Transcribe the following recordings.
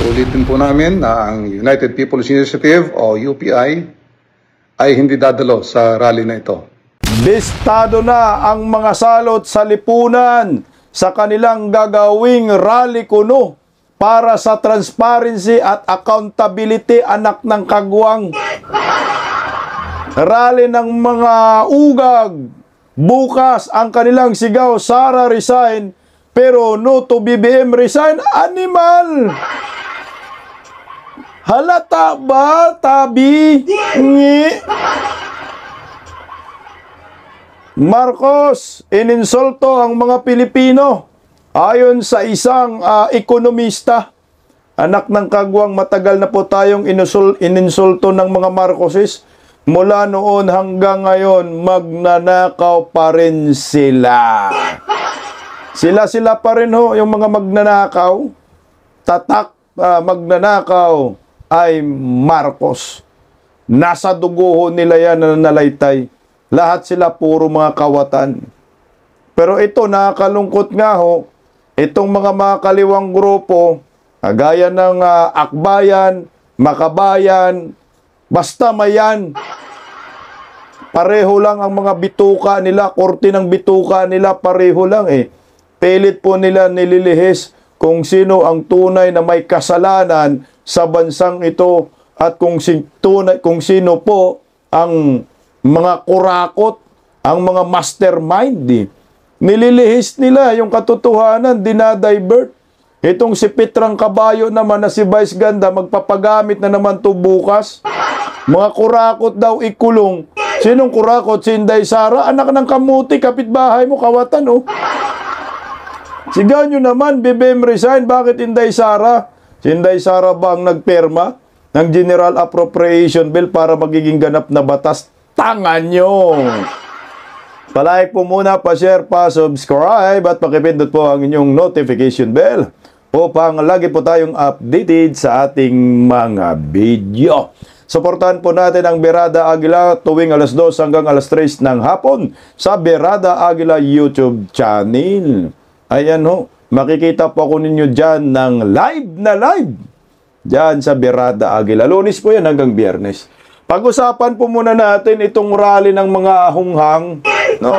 Ulitin po namin na ang United People's Initiative o UPI ay hindi dadalo sa rally na ito. Listado na ang mga salot sa lipunan sa kanilang gagawing rally kuno para sa transparency at accountability, anak ng kagwang. Rally ng mga ugag. Bukas ang kanilang sigaw, Sara resign, pero no to BBM resign, animal! Halata ba, tabi? Ngi? Marcos, ininsulto ang mga Pilipino. Ayon sa isang ekonomista, anak ng kagwang, matagal na po tayong ininsulto ng mga Marcoses. Mula noon hanggang ngayon, magnanakaw pa rin sila. Sila pa rin ho, yung mga magnanakaw. Tatak, magnanakaw ay Marcos. Nasa dugo nila yan na nalaytay. Lahat sila puro mga kawatan. Pero ito, nakakalungkot nga ho, itong mga makaliwang grupo, gaya ng Akbayan, Makabayan, basta mayan, pareho lang ang mga bituka nila, korte ng bituka nila, pareho lang eh. Pilit po nila nililihis kung sino ang tunay na may kasalanan sa bansang ito at kung sino po ang mga kurakot, ang mga mastermind. Nililihis nila yung katotohanan, dinadivert. Itong si Petrang Kabayo naman na si Vice Ganda, magpapagamit na naman to bukas. Mga kurakot daw ikulong. Sinong kurakot? Si Inday Sara, anak ng kamuti, kapitbahay mo, kawatan oh. Sigaw nyo naman, BBM resign, bakit Inday Sara? Si Inday Sara ba ang nagperma ng General Appropriation Bill para magiging ganap na batas? Tangan nyo! Palike po muna, pa-share, pa-subscribe at pakipindot po ang inyong notification bell upang lagi po tayong updated sa ating mga video. Suportahan po natin ang Berada Aguila tuwing alas 2 hanggang alas 3 ng hapon sa Berada Aguila YouTube channel. Ayan ho, makikita po ako ninyo dyan ng live na live. Dyan sa Berada Aguila. Lunes po yan hanggang Biyernes. Pag-usapan po muna natin itong rally ng mga hunghang. No?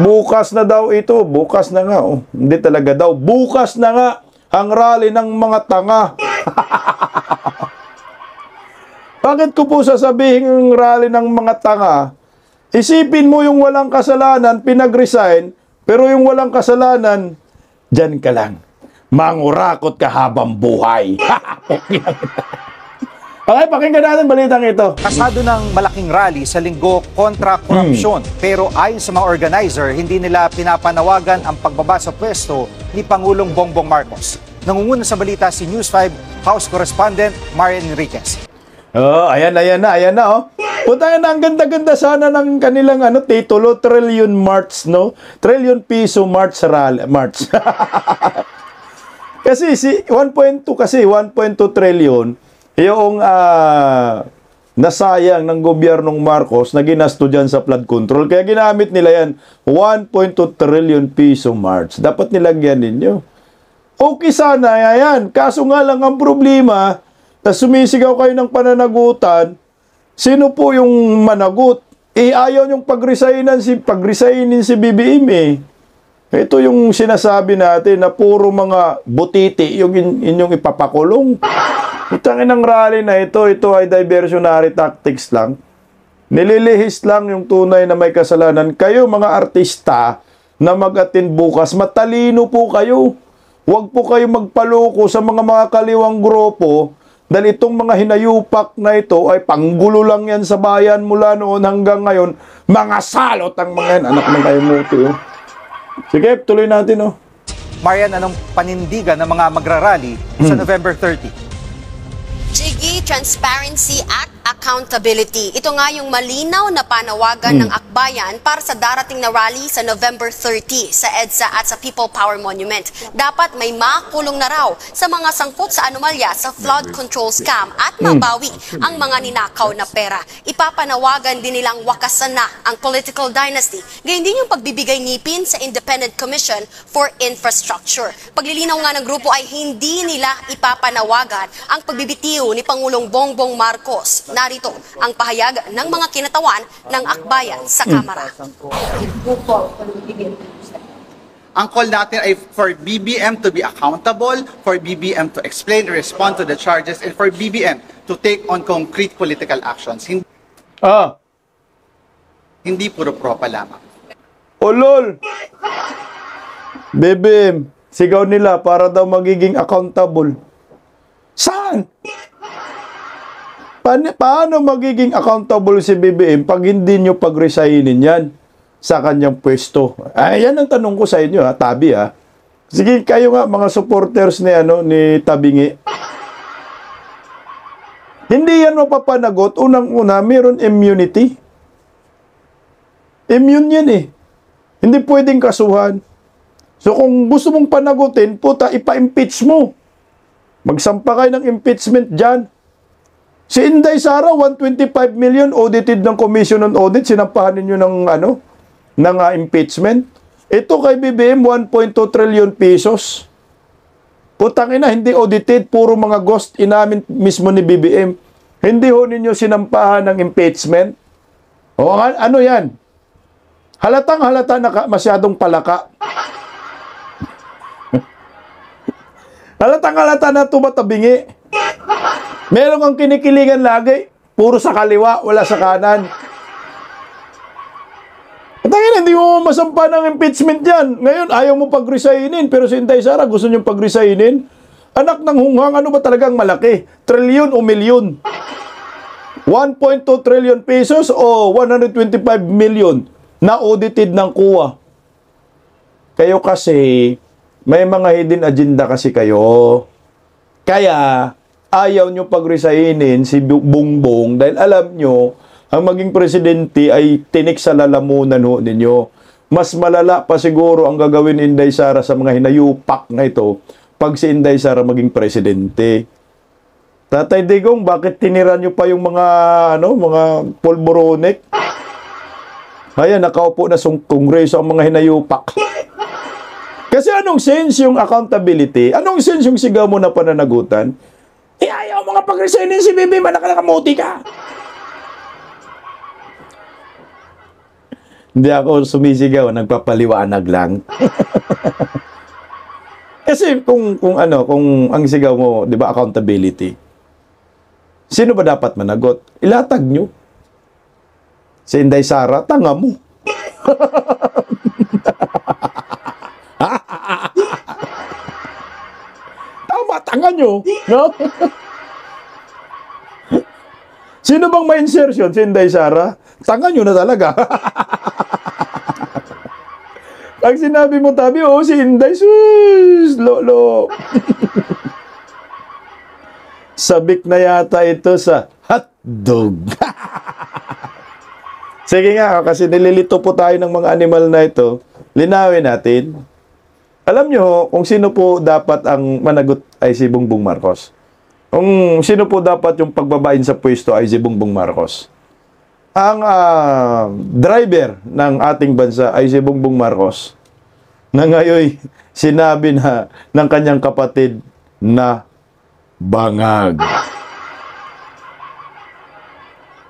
Bukas na daw ito. Bukas na nga. Oh. Hindi talaga daw. Bukas na nga ang rally ng mga tanga. Bakit ko po sasabihin ang rally ng mga tanga? Isipin mo yung walang kasalanan, pinag-resign, pero yung walang kasalanan, dyan ka lang. Mangurakot ka habang buhay. Okay, pakinggan natin balitang ito. Kasado ng malaking rally sa linggo kontra korupsyon. Pero ayon sa mga organizer, hindi nila pinapanawagan ang pagbaba sa pwesto ni Pangulong Bongbong Marcos. Nangunguna sa balita si News 5 House Correspondent Marian Enriquez. Oh, ayan na oh. Punta na, ang ganda-ganda sana ng kanilang titulo, Trillion March, no? Trillion Piso March Rally, March. Kasi 1.2 trillion yung nasayang ng gobyernong Marcos na ginasto dyan sa flood control. Kaya ginamit nila yan, 1.2 trillion piso March. Dapat nilagyan ninyo. Okay sana yan. Kaso nga lang ang problema, na sumisigaw kayo ng pananagutan, sino po yung managot? Ayaw yung pag-resignin si BBM eh. Ito yung sinasabi natin na puro mga butiti yung inyong ipapakulong. Itangin ng rally na ito ay diversionary tactics lang. Nililihis lang yung tunay na may kasalanan. Kayo mga artista na mag-attend bukas, matalino po kayo. Huwag po kayo magpaloko sa mga kaliwang grupo dahil itong mga hinayupak na ito ay panggulo lang yan sa bayan mula noon hanggang ngayon. Mga salot ang mga yan. Anak ng kayo muti oh. Sige, tuloy natin oh. Marian, anong panindigan ng mga magrarally sa November 30? Jiggy, transparency at accountability. Ito nga yung malinaw na panawagan ng akbayan para sa darating na rally sa November 30 sa EDSA at sa People Power Monument. Dapat may makulong na raw sa mga sangkot sa anomalya sa flood control scam at mabawi ang mga ninakaw na pera. Ipapanawagan din nilang wakasan na ang political dynasty. Gayon din yung pagbibigay ngipin sa Independent Commission for Infrastructure. Paglilinaw nga ng grupo ay hindi nila ipapanawagan ang pagbibitiw ni Pangulong Bongbong Marcos. Narito ang pahayag ng mga kinatawan ng akbayan sa Kamara. Ang call natin ay for BBM to be accountable, for BBM to explain and respond to the charges, and for BBM to take on concrete political actions. Hindi puro propa lamang. Ulol! BBM, sigaw nila para daw magiging accountable. Saan? Paano magiging accountable si BBM pag hindi nyo pag-resignin yan sa kanyang pwesto? Yan ang tanong ko sa inyo, Tabi, Sige, kayo nga, mga supporters ni Tabingi. Hindi yan mapapanagot. Unang-una, mayroon immunity. Immune yan Hindi pwedeng kasuhan. So kung gusto mong panagutin, ipa-impeach mo. Magsampa kayo ng impeachment dyan. Si Inday Sara, 125 million audited ng Commission on Audit, sinampahan ninyo ng impeachment. Ito kay BBM, 1.2 trillion pesos. Putang ina, hindi audited, puro mga ghost inamin mismo ni BBM. Hindi ho ninyo sinampahan ng impeachment. O ano yan? Halatang halata na masyadong palaka. Halatang halata na tumatabingi. Meron kang kinikilingan lagi, puro sa kaliwa, wala sa kanan. Tangina, hindi mo masampa ng impeachment yan. Ngayon, ayaw mo pag-resignin, pero si Inday Sara gusto niyong pag-resignin. Anak ng hunghang, ano ba talagang malaki? Trilyon o milyon? 1.2 trillion pesos o 125 million na audited ng COA. Kayo kasi, may mga hidden agenda kasi kayo. Kaya, ayaw nyo pag-resignin si Bongbong dahil alam nyo, ang maging presidente ay tinik sa lalamunan ninyo. Mas malala pa siguro ang gagawin ni Inday Sara sa mga hinayupak na ito pag si Inday Sara maging presidente. Tatay Digong, bakit tinira nyo pa yung mga polboronek? Ayan, nakaupo na sa kongreso ang mga hinayupak. Kasi anong sense yung accountability? Anong sense yung sigaw mo na pananagutan? Ayaw mga pag-resignin si BBM, nakakamuti ka. Hindi ako sumisigaw, nagpapaliwanag lang. Kasi kung ang sigaw mo, 'di ba, accountability. Sino ba dapat managot? Ilatag nyo. Si Inday Sara, tanga mo. Tanga nyo, no? Sino bang may insertion? Si Inday Sara? Tanga nyo na talaga. Pag sinabi mo, Tabi, si Inday, sus, lolo. Sabik na yata ito sa hotdog. Sige nga, kasi nililito po tayo ng mga animal na ito. Linawin natin. Alam nyo, kung sino po dapat ang managot ay si Bongbong Marcos. Kung sino po dapat yung pagbabain sa pwesto ay si Bongbong Marcos. Ang driver ng ating bansa ay si Bongbong Marcos, na ngayon sinabi na ng kanyang kapatid na bangag.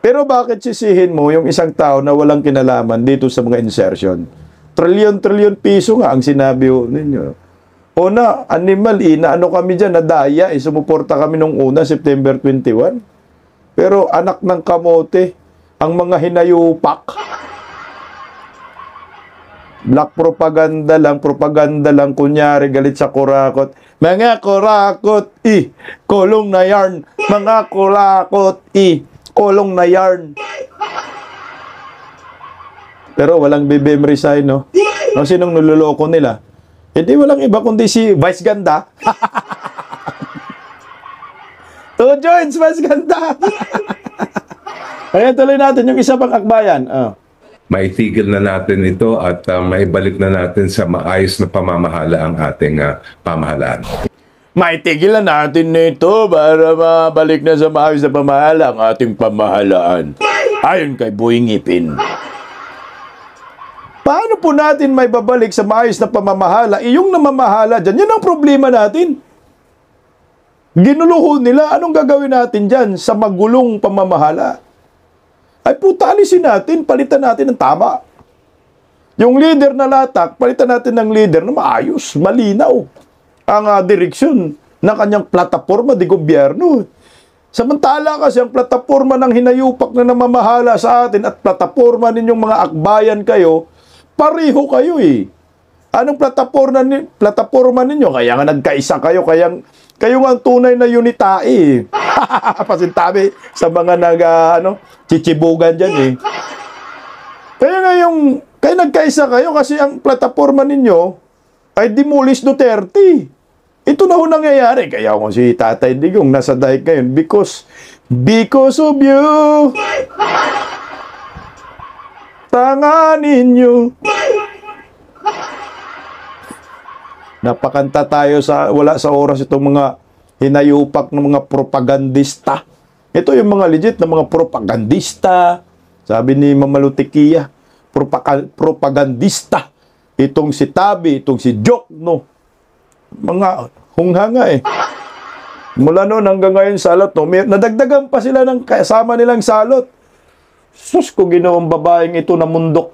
Pero bakit sisihin mo yung isang tao na walang kinalaman dito sa mga insertion? Trilyon piso nga ang sinabi ninyo. O na, animal, inaano kami dyan, nadaya, sumuporta kami nung una, September 21. Pero anak ng kamote, ang mga hinayupak. Black propaganda lang, kunyari, galit sa kurakot. Mga kurakot, kulong na yarn. Mga kurakot, kulong na yarn. Pero walang BBM resign, no? No, sinong nuloloko nila? Hindi walang iba kundi si Vice Ganda. Oh, joints, mas ganda. Kaya tuloy natin yung isa pang akbayan. Maitigil na natin ito at maibalik na natin sa maayos na pamamahala ang ating pamahalaan. Maitigil na natin nito para mabalik na sa maayos na pamahala ang ating pamahalaan. Ayon kay Boy Ngipin. Paano po natin may babalik sa maayos na pamamahala? Yung namamahala dyan, yan ang problema natin. Ginuluho nila, anong gagawin natin dyan sa magulong pamamahala? Ay puta, alisin natin, palitan natin ng tama. Yung leader na latak, palitan natin ng leader na maayos, malinaw ang direksyon ng kanyang plataforma de gobyerno. Samantala kasi ang plataforma ng hinayupak na namamahala sa atin at plataforma ninyong mga akbayan kayo, pareho kayo eh. Anong plataforma ninyo? Kaya nga nagkaisa kayo, kayo nga ang tunay na unitae. Pasintabi sa mga chichibugan dyan eh. Kaya nagkaisa kayo kasi ang plataforma ninyo ay demolish Duterte. Ito na ho nangyayari. Kaya kung si Tatay Digong nasa daig ngayon because of you. Tanga ninyo. Napakanta tayo wala sa oras itong mga hinayupak ng mga propagandista. Ito yung mga legit na mga propagandista. Sabi ni Mamalutikia, propagandista. Itong si Tabi, itong si Jokno. Mga hunghanga eh. Mula noon hanggang ngayon salot, nadagdagan pa sila ng kasama nilang salot. Sus, kung ginawang babaeng ito na mundok.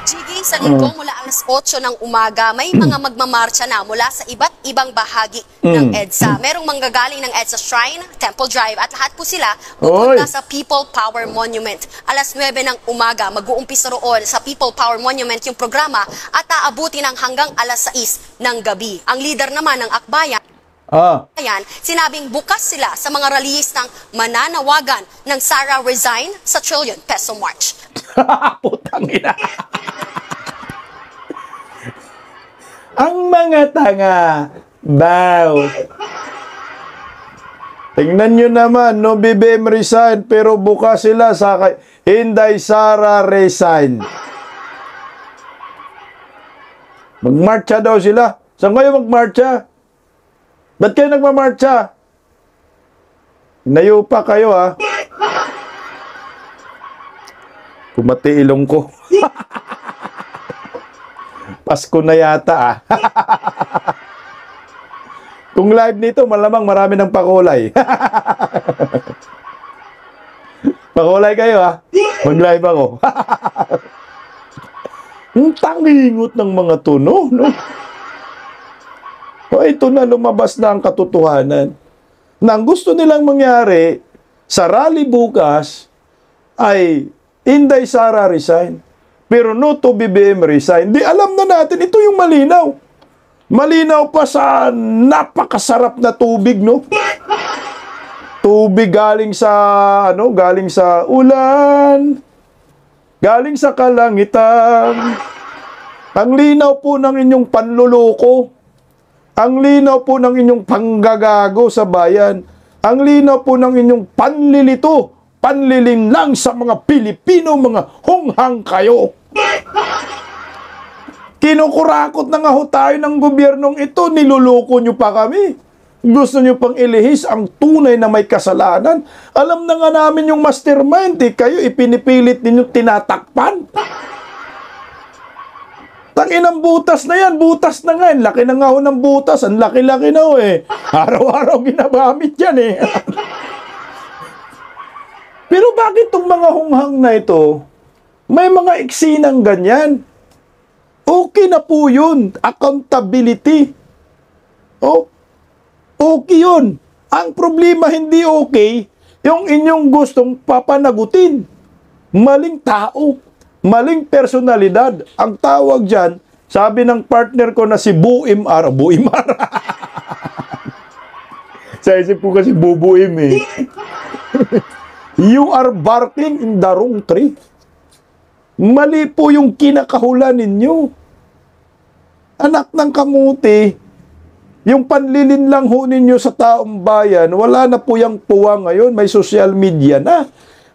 Gigi, sa linggo mula alas 8 ng umaga, may mga magmamarcha na mula sa iba't ibang bahagi ng EDSA. Merong manggagaling ng EDSA Shrine, Temple Drive, at lahat po sila pupunta sa People Power Monument. Alas 9 ng umaga, mag-uumpisa roon sa People Power Monument yung programa at aabuti ng hanggang alas 6 ng gabi. Ang leader naman ng akbayan, sinabing bukas sila sa mga rallyistang mananawagan ng Sara Resign sa trillion peso march. Putang ina. Ang mga tanga, baw. Tingnan nyo naman, no, BBM resign, pero bukas sila sa Inday Sara Resign. Magmarcha daw sila. Saan kayo magmarcha? Ba't kayo nagmamarcha? Nayo pa kayo, ha? Kumati ilong ko. Pasko na yata, ah. Kung live nito, malamang marami ng pakulay. Pakulay kayo, ha? Mag-live ako. Ang tangingot ng mga tuno, no? O ito na, lumabas na ang katotohanan. Na ang gusto nilang mangyari sa rally bukas ay Inday Sara resign. Pero no to BBM resign. Di alam na natin, ito yung malinaw. Malinaw pa sa napakasarap na tubig, no? Tubig galing sa, galing sa ulan. Galing sa kalangitan. Ang linaw po ng inyong panluloko. Ang linaw po ng inyong panggagago sa bayan. Ang linaw po ng inyong panlilito, panlilinlang sa mga Pilipino, mga hunghang kayo. Kinukurakot na nga ho tayo ng gobyernong ito, niluloko nyo pa kami. Gusto nyo pang ilihis ang tunay na may kasalanan. Alam na nga namin yung mastermind, kayo ipinipilit ninyo tinatakpan. Tanginang butas na yan, butas na nga. Laki na nga ho ng butas, ang laki-laki na ho eh. Araw-araw ginagamit yan eh. Pero bakit itong mga hunghang na ito, may mga eksinang ganyan? Okay na po yun. Accountability. Oh, okay yun. Ang problema hindi okay, yung inyong gustong papanagutin. Maling tao. Maling personalidad. Ang tawag dyan, sabi ng partner ko na si Buim Ara. Buim Ara. Sa isip ko kasi Bubuim eh. You are barking in the wrong tree. Mali po yung kinakahulan ninyo. Anak ng kamuti, Yung panlilin lang ho ninyo sa taong bayan, wala na po yung puwang ngayon. May social media na.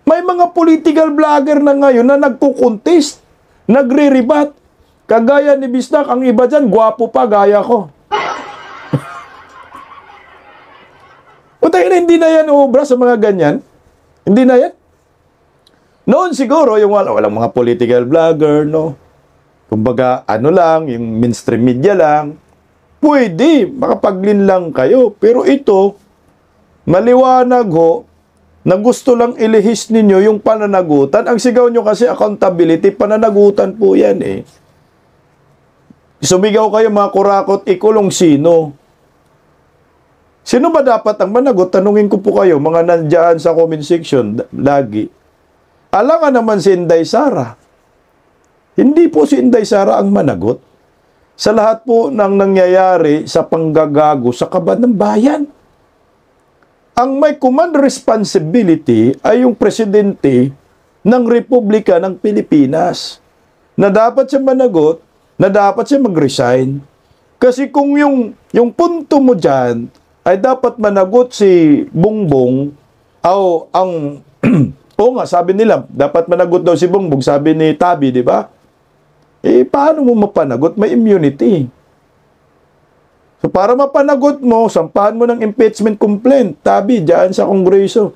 May mga political vlogger na ngayon na nagkukontest, nagre-rebat. Kagaya ni Bisnak, ang iba dyan, gwapo pa, gaya ko. O tayo na, hindi na yan obra sa mga ganyan. Hindi na yan. Noon siguro, yung walang mga political vlogger, no? Kumbaga, ano lang, yung mainstream media lang, pwede, makapaglin lang kayo. Pero ito, maliwanag ho, na gusto lang ilihis ninyo yung pananagutan. Ang sigaw nyo kasi accountability, pananagutan po yan eh. Sumigaw kayo mga kurakot, ikulong sino? Sino ba dapat ang managot? Tanungin ko po kayo, mga nandiyan sa comment section, lagi. Alangan naman si Inday Sara. Hindi po si Inday Sara ang managot sa lahat po ng nangyayari sa panggagago sa kaban ng bayan. Ang may command responsibility ay yung presidente ng Republika ng Pilipinas na dapat siya managot, na dapat siya mag-resign. Kasi kung yung punto mo dyan ay dapat managot si Bongbong o ang o nga, sabi nila, dapat managot daw si Bongbong, sabi ni Tabi, di ba? Eh, paano mo mapanagot? May immunity. So, para mapanagot mo, sampahan mo ng impeachment complaint. Tabi, dyan sa Kongreso.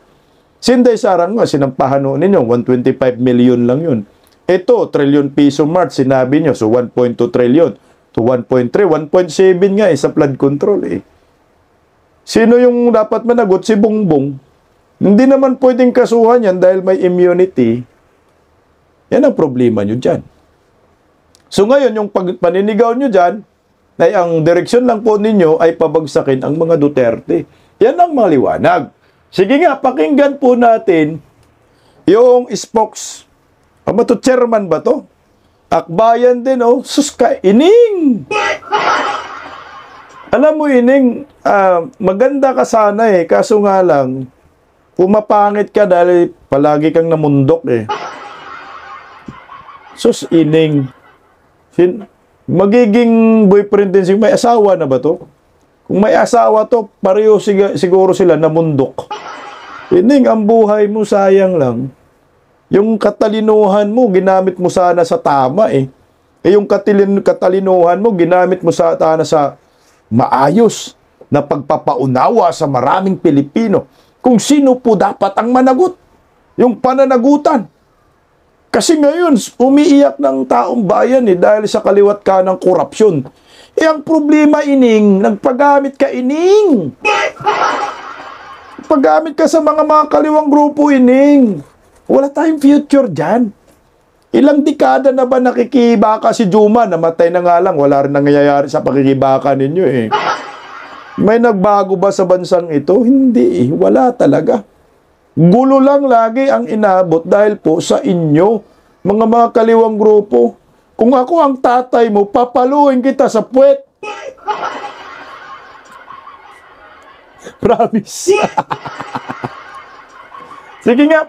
Sinday Sara nga, sinampahan noon ninyo, 125 million lang yun. Ito, trillion piso March, sinabi nyo. So, 1.2 trillion to 1.3, 1.7 nga sa flood control eh. Sino yung dapat managot? Si Bongbong. Hindi naman pwedeng kasuhan yan dahil may immunity. Yan ang problema nyo dyan. So ngayon, yung paninigaw nyo dyan, ay ang direksyon lang po ninyo ay pabagsakin ang mga Duterte. Yan ang maliwanag. Sige nga, pakinggan po natin yung ano to, chairman ba to? Akbayan din, oh. Suska, Ining! Alam mo, Ining, maganda ka sana eh, kaso nga lang, pumapangit ka dahil palagi kang namundok eh. Sus, Ining. Magiging boyfriend din may asawa na ba to? Kung may asawa to, pareho siguro sila namundok. Ining, ang buhay mo sayang lang. Yung katalinuhan mo, ginamit mo sana sa tama eh. Yung katalinuhan mo, ginamit mo sana sa maayos na pagpapaunawa sa maraming Pilipino. Kung sino po dapat ang managot. Yung pananagutan. Kasi ngayon, umiiyak ng taong bayan eh, dahil sa kaliwat ka ng korupsyon. Eh, ang problema, Ining, nagpagamit ka, Ining. Paggamit ka sa mga kaliwang grupo, Ining. Wala tayong future dyan. Ilang dekada na ba nakikibaka si Juma? Namatay na nga lang, wala rin nangyayari sa pakikibaka ninyo eh. May nagbago ba sa bansang ito? Hindi eh, wala talaga. Gulo lang lagi ang inabot dahil po sa inyo, mga kaliwang grupo. Kung ako ang tatay mo, papaluin kita sa puwet. Promise. Sige nga,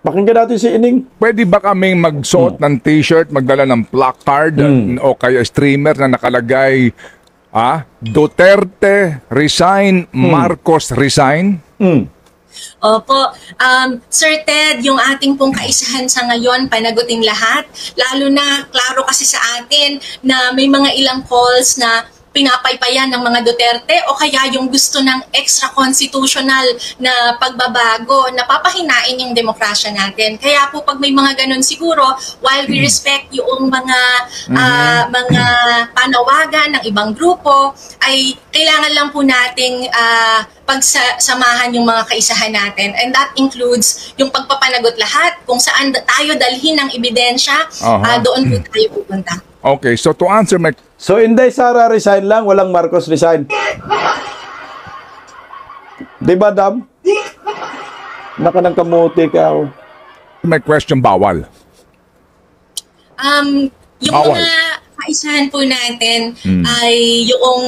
pakinggan natin si Ining. Pwede ba kaming magsuot ng t-shirt, magdala ng placard o kaya streamer na nakalagay, Duterte resign, Marcos resign? Opo. Sir Ted, yung ating pong kaisahan sa ngayon, panagutin lahat. Lalo na, klaro kasi sa atin na may mga ilang calls na pinapaypayan ng mga Duterte o kaya yung gusto ng extra-constitutional na pagbabago, napapahinain yung demokrasya natin. Kaya po pag may mga ganun siguro, while we respect yung mga panawagan ng ibang grupo, ay kailangan lang po nating pagsamahan yung mga kaisahan natin. And that includes yung pagpapanagot lahat, kung saan tayo dalhin ng ebidensya, doon po tayo pupunta. Okay, so to answer my... So, Inday Sara resign lang, walang Marcos resign. Di ba, Dam? Naka ng kamuti ka. Oh. My question, bawal. Yung mga kaisahan po natin ay yung,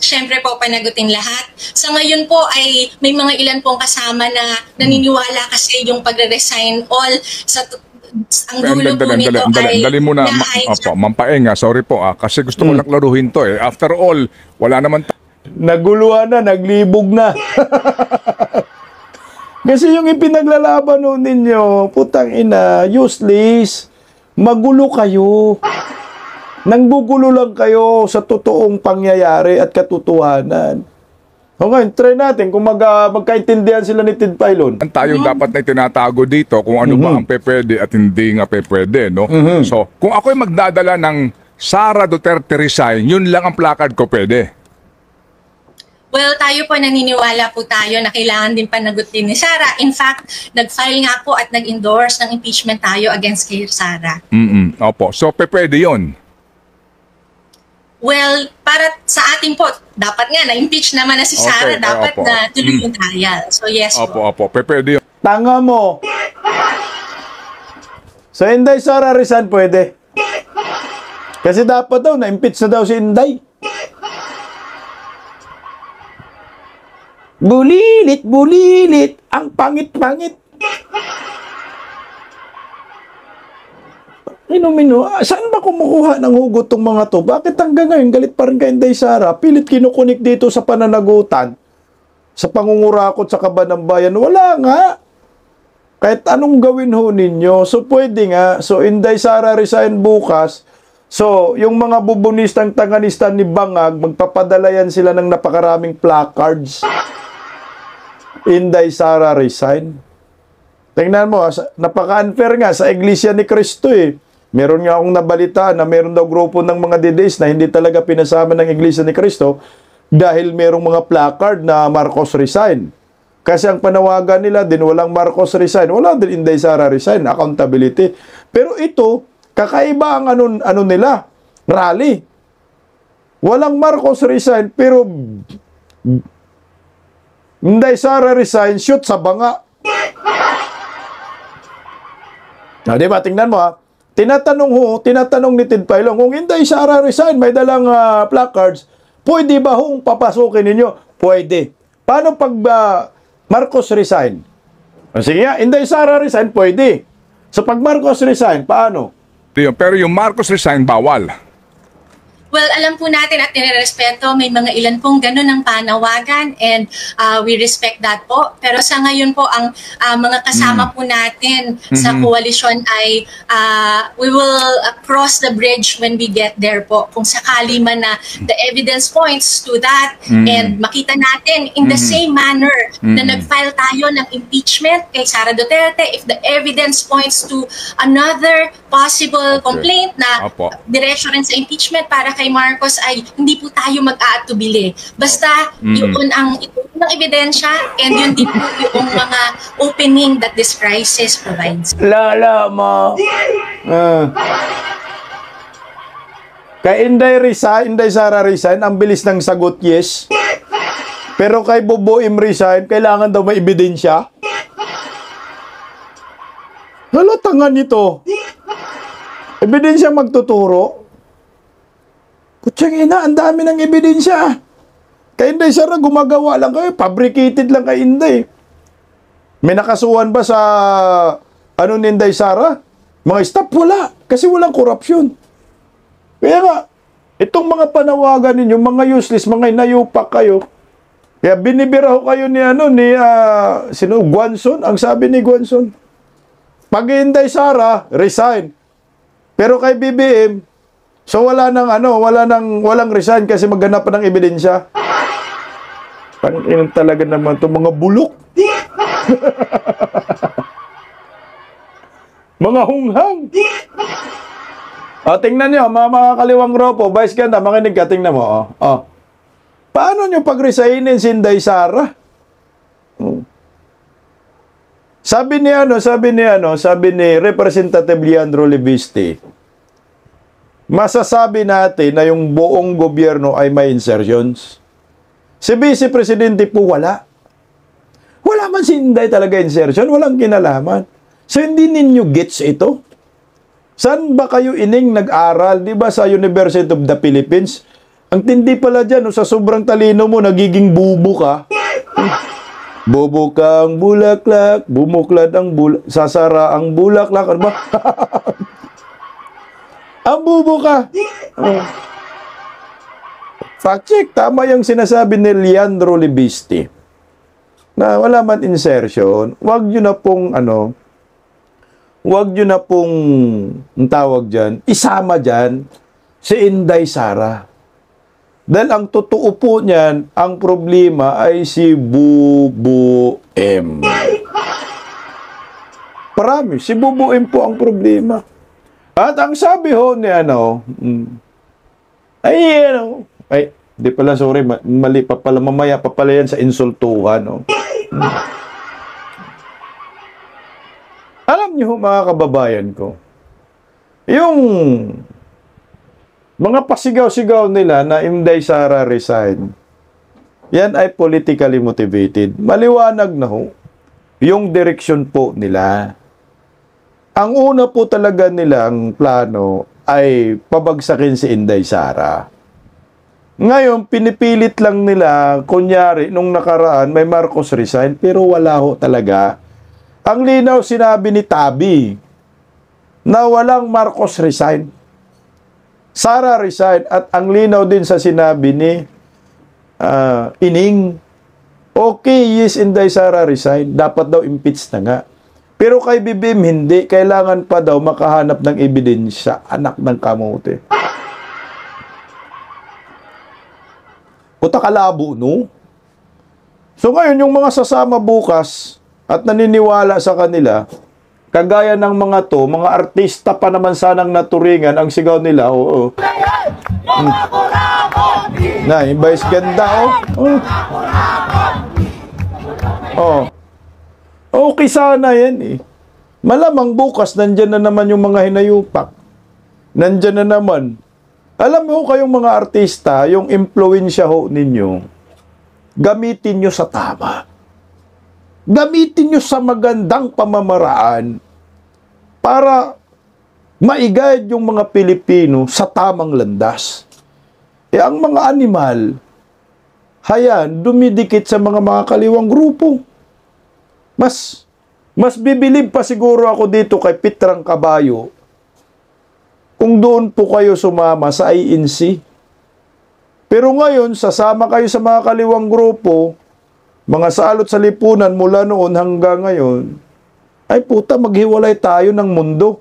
syempre po, panagutin lahat. Sa ngayon po ay may mga ilan pong kasama na naniniwala kasi yung pagre-resign all sa ang dulo po nito ay dali muna, Ma'am Paeng, sorry po kasi gusto ko lang klaruhin to eh. After all, wala naman naguluhan na, naglibog na. Kasi yung ipinaglalaban nun ninyo, putang ina, useless. Magulo kayo. Nanggugulo lang kayo sa totoong pangyayari at katotohanan. Okay, try natin kung magkaintindihan sila ni Ted Filon. Tayo dapat na tinatago dito kung ano ba ang pwede at hindi nga pwede, no? So, kung ako'y magdadala ng Sara Duterte resign, yun lang ang placard ko pwede. Well, tayo po naniniwala po tayo na kailangan din panagutin ni Sara. In fact, nag-file nga po at nag-endorse ng impeachment tayo against kay Sara. Opo. So, pwede yun. Well, para sa ating po, dapat nga na-impeach naman na si Sara. Dapat opo. na tuloy yung trial. So, yes po. Opo. Pwede yun. Tanga mo. Sa Inday Sara resign pwede. Kasi dapat daw, na-impeach na daw si Inday. Bulilit. Ang pangit-pangit. Mino, saan ba kumukuha ng hugot tong mga to? Bakit hanggang ngayon galit pa rin kay Inday Sara? Pilit kinukunik dito sa pananagutan, sa pangungurakot sa kaban ng bayan. Wala nga. Kahit anong gawin ho ninyo. So pwede nga. So Inday Sara resign bukas. So yung mga bubunistang tanganista ni Bangag, magpapadala yan sila ng napakaraming placards. Inday Sara resign. Tingnan mo, napaka-unfair nga sa Iglesia ni Cristo eh. Meron nga akong nabalitaan na meron daw grupo ng mga didays na hindi talaga pinasama ng Iglesia ni Cristo dahil merong mga placard na Marcos resign. Kasi ang panawagan nila din, walang Marcos resign, wala din Inday Sara resign, accountability. Pero ito, kakaiba ang ano nila, rally. Walang Marcos resign, pero Inday Sara resign, shoot sa banga. Diba? Tingnan mo ha. Tinatanong ni Ted Filon, kung Inday Sara resign, may dalang placards, pwede ba hong papasukin ninyo? Pwede. Paano pag Marcos resign? Sige nga, Inday Sara resign, pwede. So pag Marcos resign, paano? Pero yung Marcos resign, bawal. Well, alam po natin at nirerespeto, may mga ilan pong ganun ang panawagan and we respect that po. Pero sa ngayon po, ang mga kasama po natin sa koalisyon ay we will cross the bridge when we get there po. Kung sakali man na the evidence points to that and makita natin in the same manner na nag-file tayo ng impeachment kay Sara Duterte, if the evidence points to another possible complaint na diretso rin sa impeachment para kay Marcos ay hindi po tayo mag-aatubili. Basta yun ang ebidensya and yun din po yung mga opening that this crisis provides. Lala mo. Kay Inday Sara resign, ang bilis ng sagot yes. Pero kay Boboim resign, kailangan daw may ebidensya. Halatangan nito. Ebidensya magtuturo. Kutsang ina, ang dami ng ebidensya. Kay Inday Sara, gumagawa lang kayo. Fabricated lang kay Inday. May nakasuhan ba sa ni Inday Sara? Mga staff, wala. Kasi walang korupsyon. Kaya nga, itong mga panawagan ninyo, mga useless, mga inayupak kayo. Kaya binibiraho kayo ni Guanzon. Ang sabi ni Guanzon, pag Inday Sara, resign. Pero kay BBM, so walang resign kasi maghanap pa ng ebidensya. Panginoon talaga naman itong mga bulok. Mga hunghang. Tingnan nyo, mga kaliwang ropo, Vice Ganda, makinig ka, tingnan mo. Paano nyo pag-resignin si Inday Sara? Sabi ni Representative Leandro Libiste, masasabi natin na yung buong gobyerno ay may insertions. Si Vice Presidente po wala. Wala man si Inday talaga insertion, walang kinalaman. So hindi ninyo gets ito? Saan ba kayo ining nag-aral? Di ba sa University of the Philippines? Ang tindi pala dyan, sa sobrang talino mo, nagiging bubo ka. Bobo kang bulaklak, bumuklad ang sasara ang bulaklak. Ano ba? Ang bubo ka. Fact check, tama yung sinasabi ni Leandro Libisti na wala man insertion, wag nyo na pong ang tawag dyan, isama dyan si Inday Sara. Dahil ang totoo po niyan, ang problema ay si Bubu M. Promise, si Bubu M po ang problema. At ang sabi ho ni di pala, sorry, mali pa pala, mamaya pa pala yan sa insultuhan, Alam niyo, mga kababayan ko, yung mga pasigaw-sigaw nila na Inday Sara resign, yan ay politically motivated. Maliwanag na ho, yung direksyon po nila. Ang una po talaga nilang plano ay pabagsakin si Inday Sara. Ngayon, pinipilit lang nila, kunyari, nung nakaraan, may Marcos resign, pero wala ho talaga. Ang linaw sinabi ni Tabi na walang Marcos resign. Sara resign, at ang linaw din sa sinabi ni Ining, okay, yes, Inday Sara resign, dapat daw impeach na nga. Pero kay BBM hindi, kailangan pa daw makahanap ng ebidensya, anak ng kamote. Puta kalabo, no? So ngayon, yung mga sasama bukas at naniniwala sa kanila, kagaya ng mga to, mga artista pa naman sanang naturingan, ang sigaw nila, oo. Na, Vice ganda, Okay sana yan, Malamang bukas, nandyan na naman yung mga hinayupak. Nandyan na naman. Alam mo kayong mga artista, yung impluwensya ho ninyo, gamitin nyo sa tama. Gamitin nyo sa magandang pamamaraan para maigayad yung mga Pilipino sa tamang landas. Ang mga animal, dumidikit sa mga kaliwang grupo. Mas bibilib pa siguro ako dito kay Pitrang Kabayo kung doon po kayo sumama sa INC. Pero ngayon, sasama kayo sa mga kaliwang grupo, mga salot sa lipunan mula noon hanggang ngayon, ay puta, maghiwalay tayo ng mundo.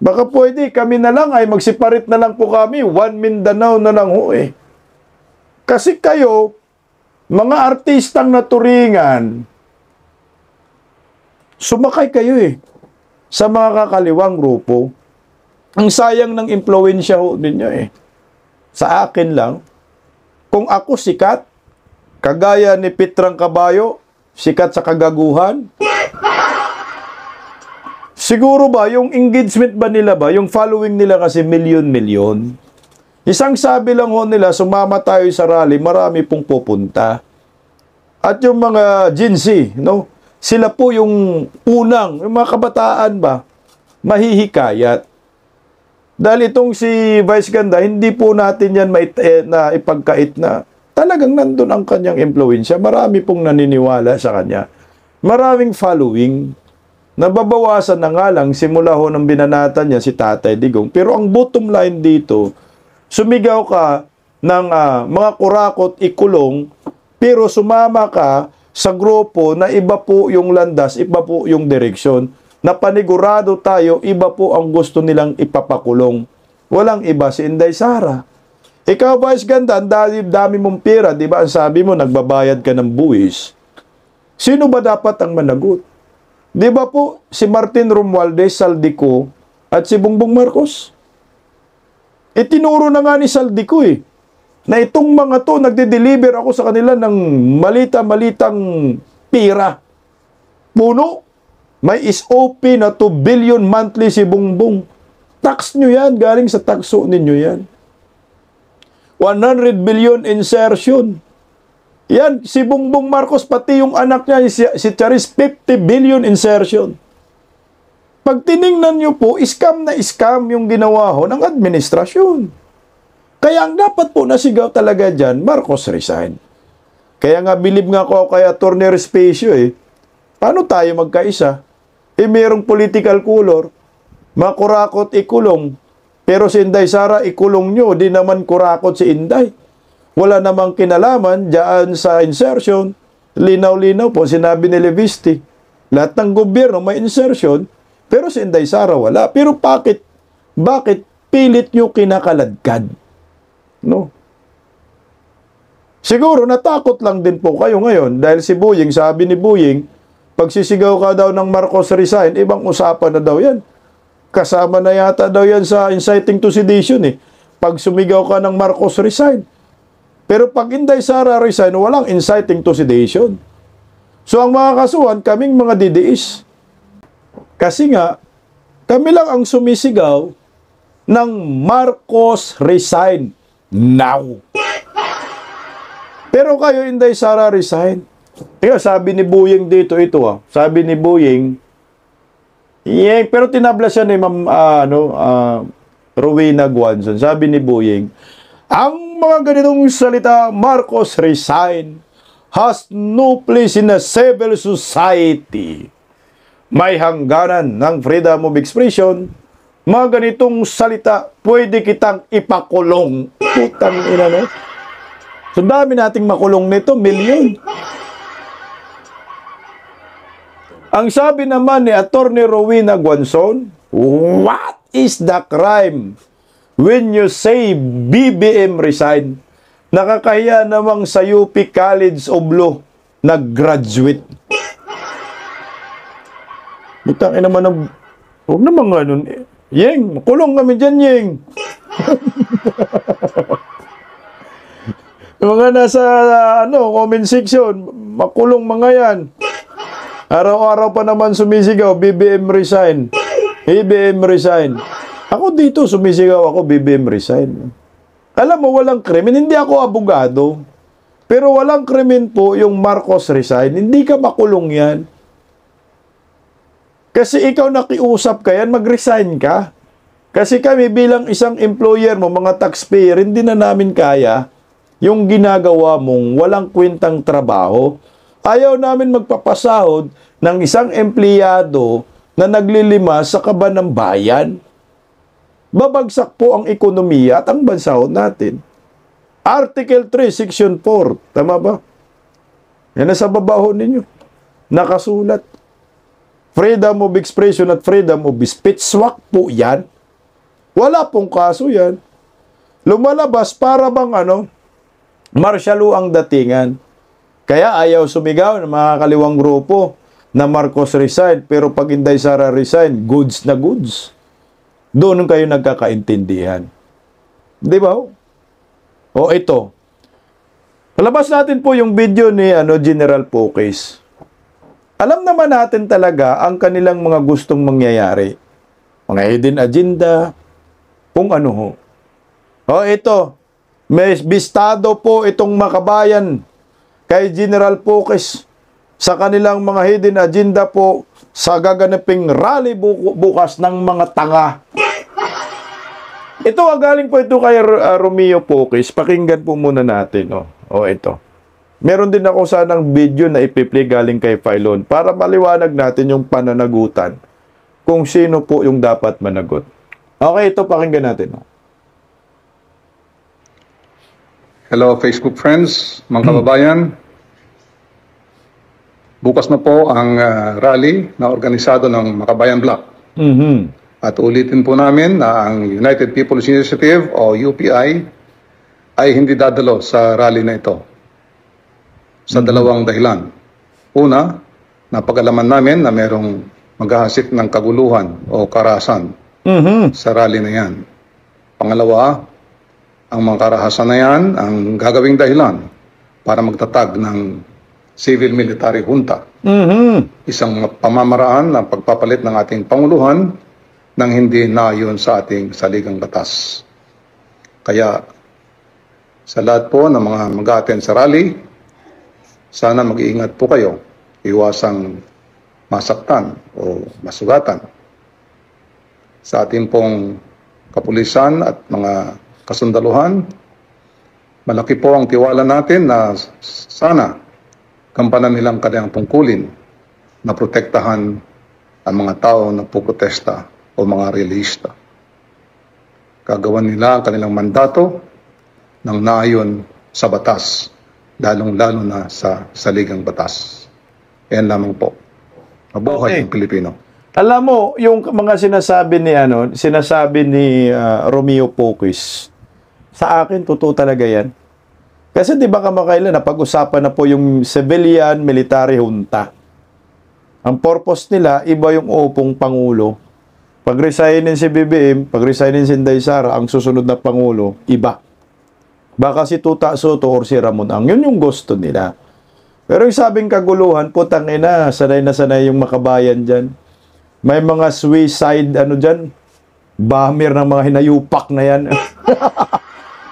Baka pwede, kami na lang ay magsiparit na lang po kami, One Mindanao na lang ho Kasi kayo, mga artistang naturingan, sumakay kayo sa mga kakaliwang grupo. Ang sayang ng impluwensya ho ninyo Sa akin lang, kung ako sikat, kagaya ni Pitrang Kabayo, sikat sa kagaguhan, siguro ba, yung engagement ba nila yung following nila kasi milyon-milyon. Isang sabi lang ho nila, sumama tayo sa rally, marami pong pupunta. At yung mga Gen Z, sila po yung unang, yung mga kabataan ba, mahihikayat. Dahil itong si Vice Ganda, hindi po natin yan na ipagkait na talagang nandun ang kanyang impluwensya. Marami pong naniniwala sa kanya. Maraming following. Nababawasan na nga lang, simula ho ng binanatan niya si Tatay Digong. Pero ang bottom line dito, sumigaw ka ng mga kurakot ikulong, pero sumama ka sa grupo na iba po yung landas, iba po yung direksyon. Na panigurado tayo, iba po ang gusto nilang ipapakulong. Walang iba si Inday Sara. Ikaw, Vice Ganda, ang dami mong pera, di ba? Ang sabi mo, nagbabayad ka ng buwis. Sino ba dapat ang managot? Di ba po, si Martin Romualdez, Saldico, at si Bongbong Marcos? Itinuro na nga ni Saldico na itong mga to, nagde-deliver ako sa kanila ng malita-malitang pira. Puno. May SOP na 2 billion monthly si Bongbong. Tax nyo yan, galing sa taxo ninyo yan. 100 billion insertion. Yan, si Bongbong Marcos, pati yung anak niya, si Charis, 50 billion insertion. Pag tiningnan nyo po, scam na scam yung ginawa ho ng administrasyon. Kaya ang dapat po nasigaw talaga dyan, Marcos resign. Kaya nga, bilib nga ko kay Atty. Respecio paano tayo magkaisa? Mayroong political color, makurakot ikulong, Pero si Inday Sara, ikulong nyo, di naman kurakot si Inday. Wala namang kinalaman dyan sa insertion. Linaw-linaw po, sinabi ni Levisti. Lahat ng gobyerno may insertion, pero si Inday Sara wala. Pero bakit pilit nyo kinakaladkad? No? Siguro natakot lang din po kayo ngayon dahil si Buying, sabi ni Buying, pagsisigaw ka daw ng Marcos resign, ibang usapan na daw yan. Kasama na yata daw yan sa inciting to sedition eh. Pag sumigaw ka ng Marcos resign. Pero pag Inday Sara resign, walang inciting to sedition. So ang mga kasuhan, kaming mga didiis. Kasi nga, kami lang ang sumisigaw ng Marcos resign now. Pero kayo, Inday Sara resign. Tingnan, sabi ni Buying dito, ito sabi ni Buying, pero tinabla siya ni Ma'am Rowena Guanzon. Sabi ni Buying, ang mga ganitong salita, Marcos resign, has no place in a civil society. May hangganan ng freedom of expression. Mga ganitong salita, pwede kitang ipakulong. Putang ina, no? So dami nating makulong nito, milyon. Ang sabi naman ni Attorney Rowena Guanzon, what is the crime when you say BBM resign? Nakakahiya namang sa UP College of Law nag-graduate. Butang naman ng... Huwag naman nga nun. Yeng, kulong kami dyan, Yeng. Mga nasa comment section, makulong mga yan. Araw-araw pa naman sumisigaw, BBM resign. BBM resign. Ako dito sumisigaw ako, BBM resign. Alam mo, walang krimen. Hindi ako abogado. Pero walang krimen po yung Marcos resign. Hindi ka makulong yan. Kasi ikaw nakiusap ka yan, mag-resign ka. Kasi kami bilang isang employer mo, mga taxpayer, hindi na namin kaya yung ginagawa mong walang kwentang trabaho. Ayaw namin magpapasahod ng isang empleyado na naglilima sa kaba ng bayan. Babagsak po ang ekonomiya at ang bansahod natin. Article 3, Section 4. Tama ba? Yan nasa babaho ninyo. Nakasulat. Freedom of expression at freedom of speech. Swak po yan. Wala pong kaso yan. Lumalabas para bang martial law ang datingan. Kaya ayaw sumigaw ng mga kaliwang grupo na Marcos resign, pero pag Inday Sara resign, goods na goods. Doon kayo nagkakaintindihan. Di ba? O ito. Palabas natin po yung video ni General Poques. Alam naman natin talaga ang kanilang mga gustong mangyayari. Mga hidden agenda, kung ano ho. O ito. May bistado po itong makabayan kay General Poques sa kanilang mga hidden agenda po sa gaganaping rally bukas ng mga tanga. Ito, galing po ito kay Romeo Poques. Pakinggan po muna natin. O ito. Meron din ako sanang video na ipi-play galing kay Filon para maliwanag natin yung pananagutan kung sino po yung dapat managot. Okay, ito pakinggan natin. Hello Facebook friends, mga kababayan. Bukas na po ang rally na organisado ng Makabayan Bloc. At ulitin po namin na ang United People's Initiative o UPI ay hindi dadalo sa rally na ito. Sa dalawang dahilan. Una, napag-alaman namin na merong maghahasik ng kaguluhan o karahasan sa rally na yan. Pangalawa, ang mga karahasan na yan ang gagawing dahilan para magtatag ng civil-military junta. Isang pamamaraan ng pagpapalit ng ating Panguluhan nang hindi naayon sa ating saligang batas. Kaya sa lahat po ng mga mag-attend sa rally, sana mag-iingat po kayo. Iwasang masaktan o masugatan. Sa ating pong kapulisan at mga kasundaluhan, malaki po ang tiwala natin na sana gampanan nilang kanilang tungkulin na protektahan ang mga tao na puprotesta o mga realista. gagawan nila ang kanilang mandato ng naayon sa batas, lalong-lalo na sa saligang batas. Yan lamang po. Mabuhay ang Pilipino. Alam mo, yung mga sinasabi ni Romeo Poquis, sa akin, totoo talaga yan. Kasi di ba kamakailan, napag-usapan na po yung civilian military junta. Ang purpose nila, iba yung upong Pangulo. Pag-resignin si BBM, pag-resignin si Inday Sara, ang susunod na Pangulo, iba. Baka si Tuta Soto or si Ramon Ang. Yun yung gusto nila. Pero yung sabing kaguluhan, putang ina, sanay na sanay yung makabayan dyan. May mga suicide, dyan, bomber ng mga hinayupak na yan.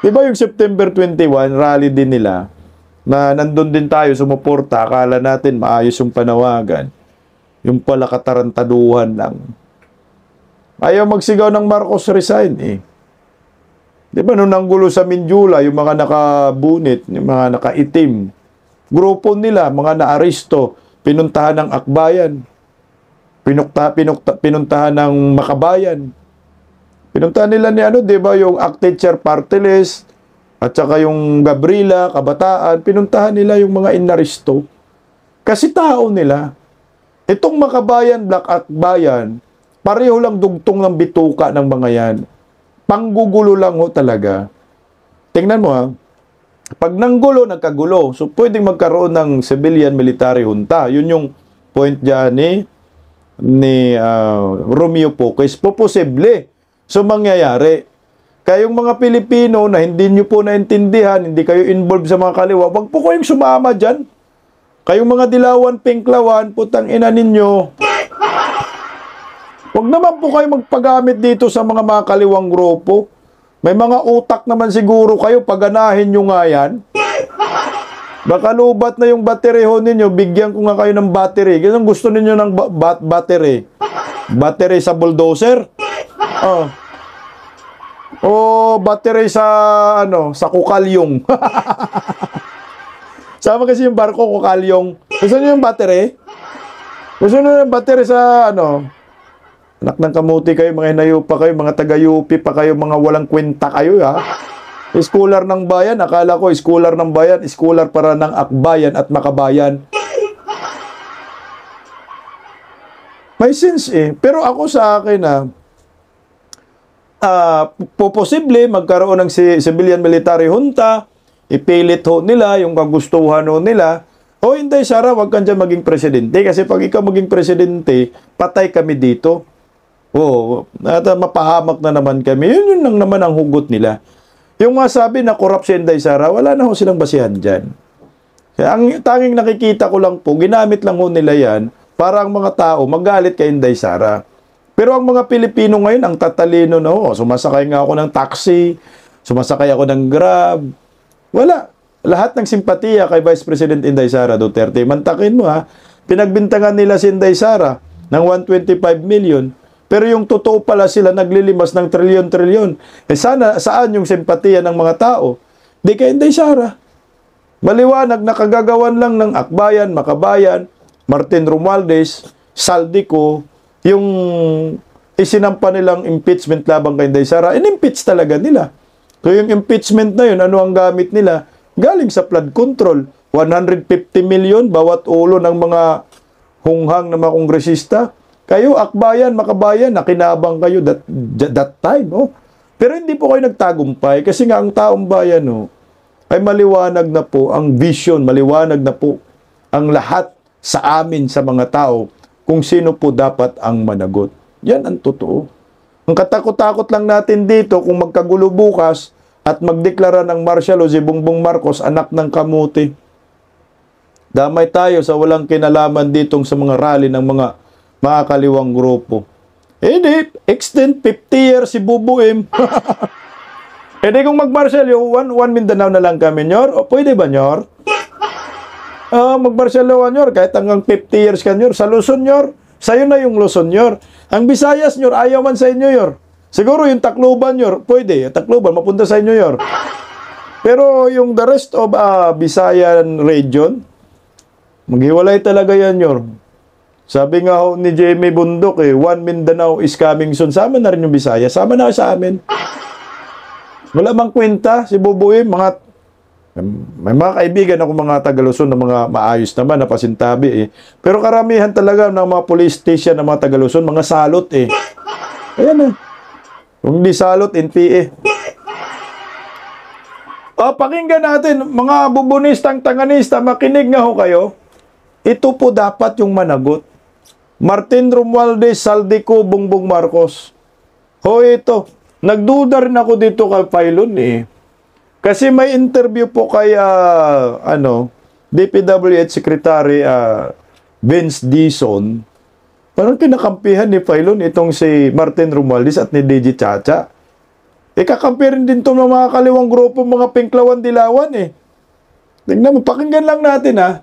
Diba yung September 21, rally din nila, na nandun din tayo sumuporta, akala natin maayos yung panawagan. Yung pala katarantaduhan lang. Ayaw magsigaw ng Marcos resign eh. Diba nung nanggulo sa Mindula, yung mga nakabunit, yung mga nakaitim, grupo nila, mga naaresto, pinuntahan ng Akbayan, pinuntahan ng Makabayan. Pinuntahan nila ni diba, yung active chair party list, at saka yung Gabriela, Kabataan, pinuntahan nila yung mga inaresto. Kasi tao nila. Itong Makabayan, Black Akbayan, pareho lang dugtong ng bituka ng mga yan. Panggugulo lang ho talaga. Tingnan mo pag nanggulo, nagkagulo. So, pwedeng magkaroon ng civilian military junta. Yun yung point dyan ni Romeo Poquis. Posible. So, mangyayari. Kayong mga Pilipino na hindi nyo po naintindihan, hindi kayo involved sa mga kaliwa, wag po kayong sumama dyan. Kayong mga dilawan, pinklawan, putang ina ninyo. Wag naman po kayo magpagamit dito sa mga kaliwang grupo. May mga utak naman siguro kayo, paganahin nyo nga yan. Baka lubat na yung battery ho ninyo, bigyan ko nga kayo ng battery. Ganun gusto ninyo ng battery. Battery sa bulldozer? O battery sa sa kukalyong. Sama kasi yung barko kukalyong. Gusto niyo yung battery? Gusto niyo yung battery sa anak ng kamuti kayo, mga hinayupa kayo, mga taga-UP pa kayo, mga walang kwenta kayo, ha? Scholar ng bayan, akala ko scholar ng bayan, scholar para ng Akbayan at Makabayan. May sense Pero ako sa akin posible magkaroon ng civilian military junta, ipilit ho nila yung kagustuhan ho nila. Inday Sara, wag kang dyan maging presidente kasi pag ikaw maging presidente, patay kami dito. At mapahamak na naman kami. Yun lang naman ang hugot nila. Yung masabi na corrupt si Inday Sara, wala na ho silang basihan dyan. Kaya ang tanging nakikita ko lang po, ginamit lang ho nila yan para ang mga tao magalit kay Inday Sara. Pero ang mga Pilipino ngayon, ang tatalino na sumasakay nga ako ng taxi, sumasakay ako ng Grab. Wala. Lahat ng simpatiya kay Vice President Inday Sara Duterte. Mantakin mo pinagbintangan nila si Inday Sara ng 125 million. Pero yung totoo pala sila naglilimas ng trilyon-trilyon. Saan yung simpatiya ng mga tao? Di kay Inday Sara. Maliwanag na kagagawan lang ng Akbayan, Makabayan, Martin Romualdez, Saldico, yung isinampa nilang impeachment labang kay Inday Sara, in-impeach talaga nila. So yung impeachment na yun, ano ang gamit nila? Galing sa flood control. 150 million bawat ulo ng mga hunghang na mga kongresista. Kayo, Akbayan, Makabayan, nakinabang kayo that time. Pero hindi po kayo nagtagumpay kasi nga ang taong bayan ay maliwanag na po ang vision, maliwanag na po ang lahat sa amin sa mga tao kung sino po dapat ang managot. Yan ang totoo. Ang katakot-takot lang natin dito kung magkagulo bukas at magdeklara ng martial law si Bongbong Marcos, anak ng kamuti. Damay tayo sa walang kinalaman ditong sa mga rally ng mga kaliwang grupo. Extend 50 years si Bubuim. Kung mag-martial law, one Mindanao na lang kami, Nyor. Pwede ba, Nyor? Mag-martial law, Nyor, kahit hanggang 50 years ka, Nyor. Sa Luzon, Nyor, sa'yo na yung Luzon, Nyor. Ang Visayas, Nyor, ayaw man sa inyo, Nyor. Siguro yung Tacloban, Nyor, pwede. Tacloban, mapunta sa inyo, Nyor. Pero yung the rest of Visayan region, maghiwalay talaga yan, Nyor. Sabi nga ni Jamie Bundok, one Mindanao is coming soon. Sama na rin yung Visayas. Sama na sa amin. Wala bang kwenta si Bubuy? May mga kaibigan ako mga Taga-Luzon na mga maayos naman na pasintabi eh. Pero karamihan talaga ng mga police station ng mga Taga-Luzon, mga salot eh. Ayan eh. Kung hindi salot, NPA. Pakinggan natin, mga bubunistang tanganista, makinig nga ho kayo. Ito po dapat yung managot. Martin Romualdez, Saldico, Bongbong Marcos. Ito. Nagduda rin ako dito kay Pylon eh. Kasi may interview po kay DPWH Secretary Vince Dizon. Parang kinakampihan ni Pylon itong si Martin Romualdez at ni DJ Chacha. Kakampihan din itong mga kaliwang grupo, mga pinklawan-dilawan eh. Tingnan mo, pakinggan lang natin ha.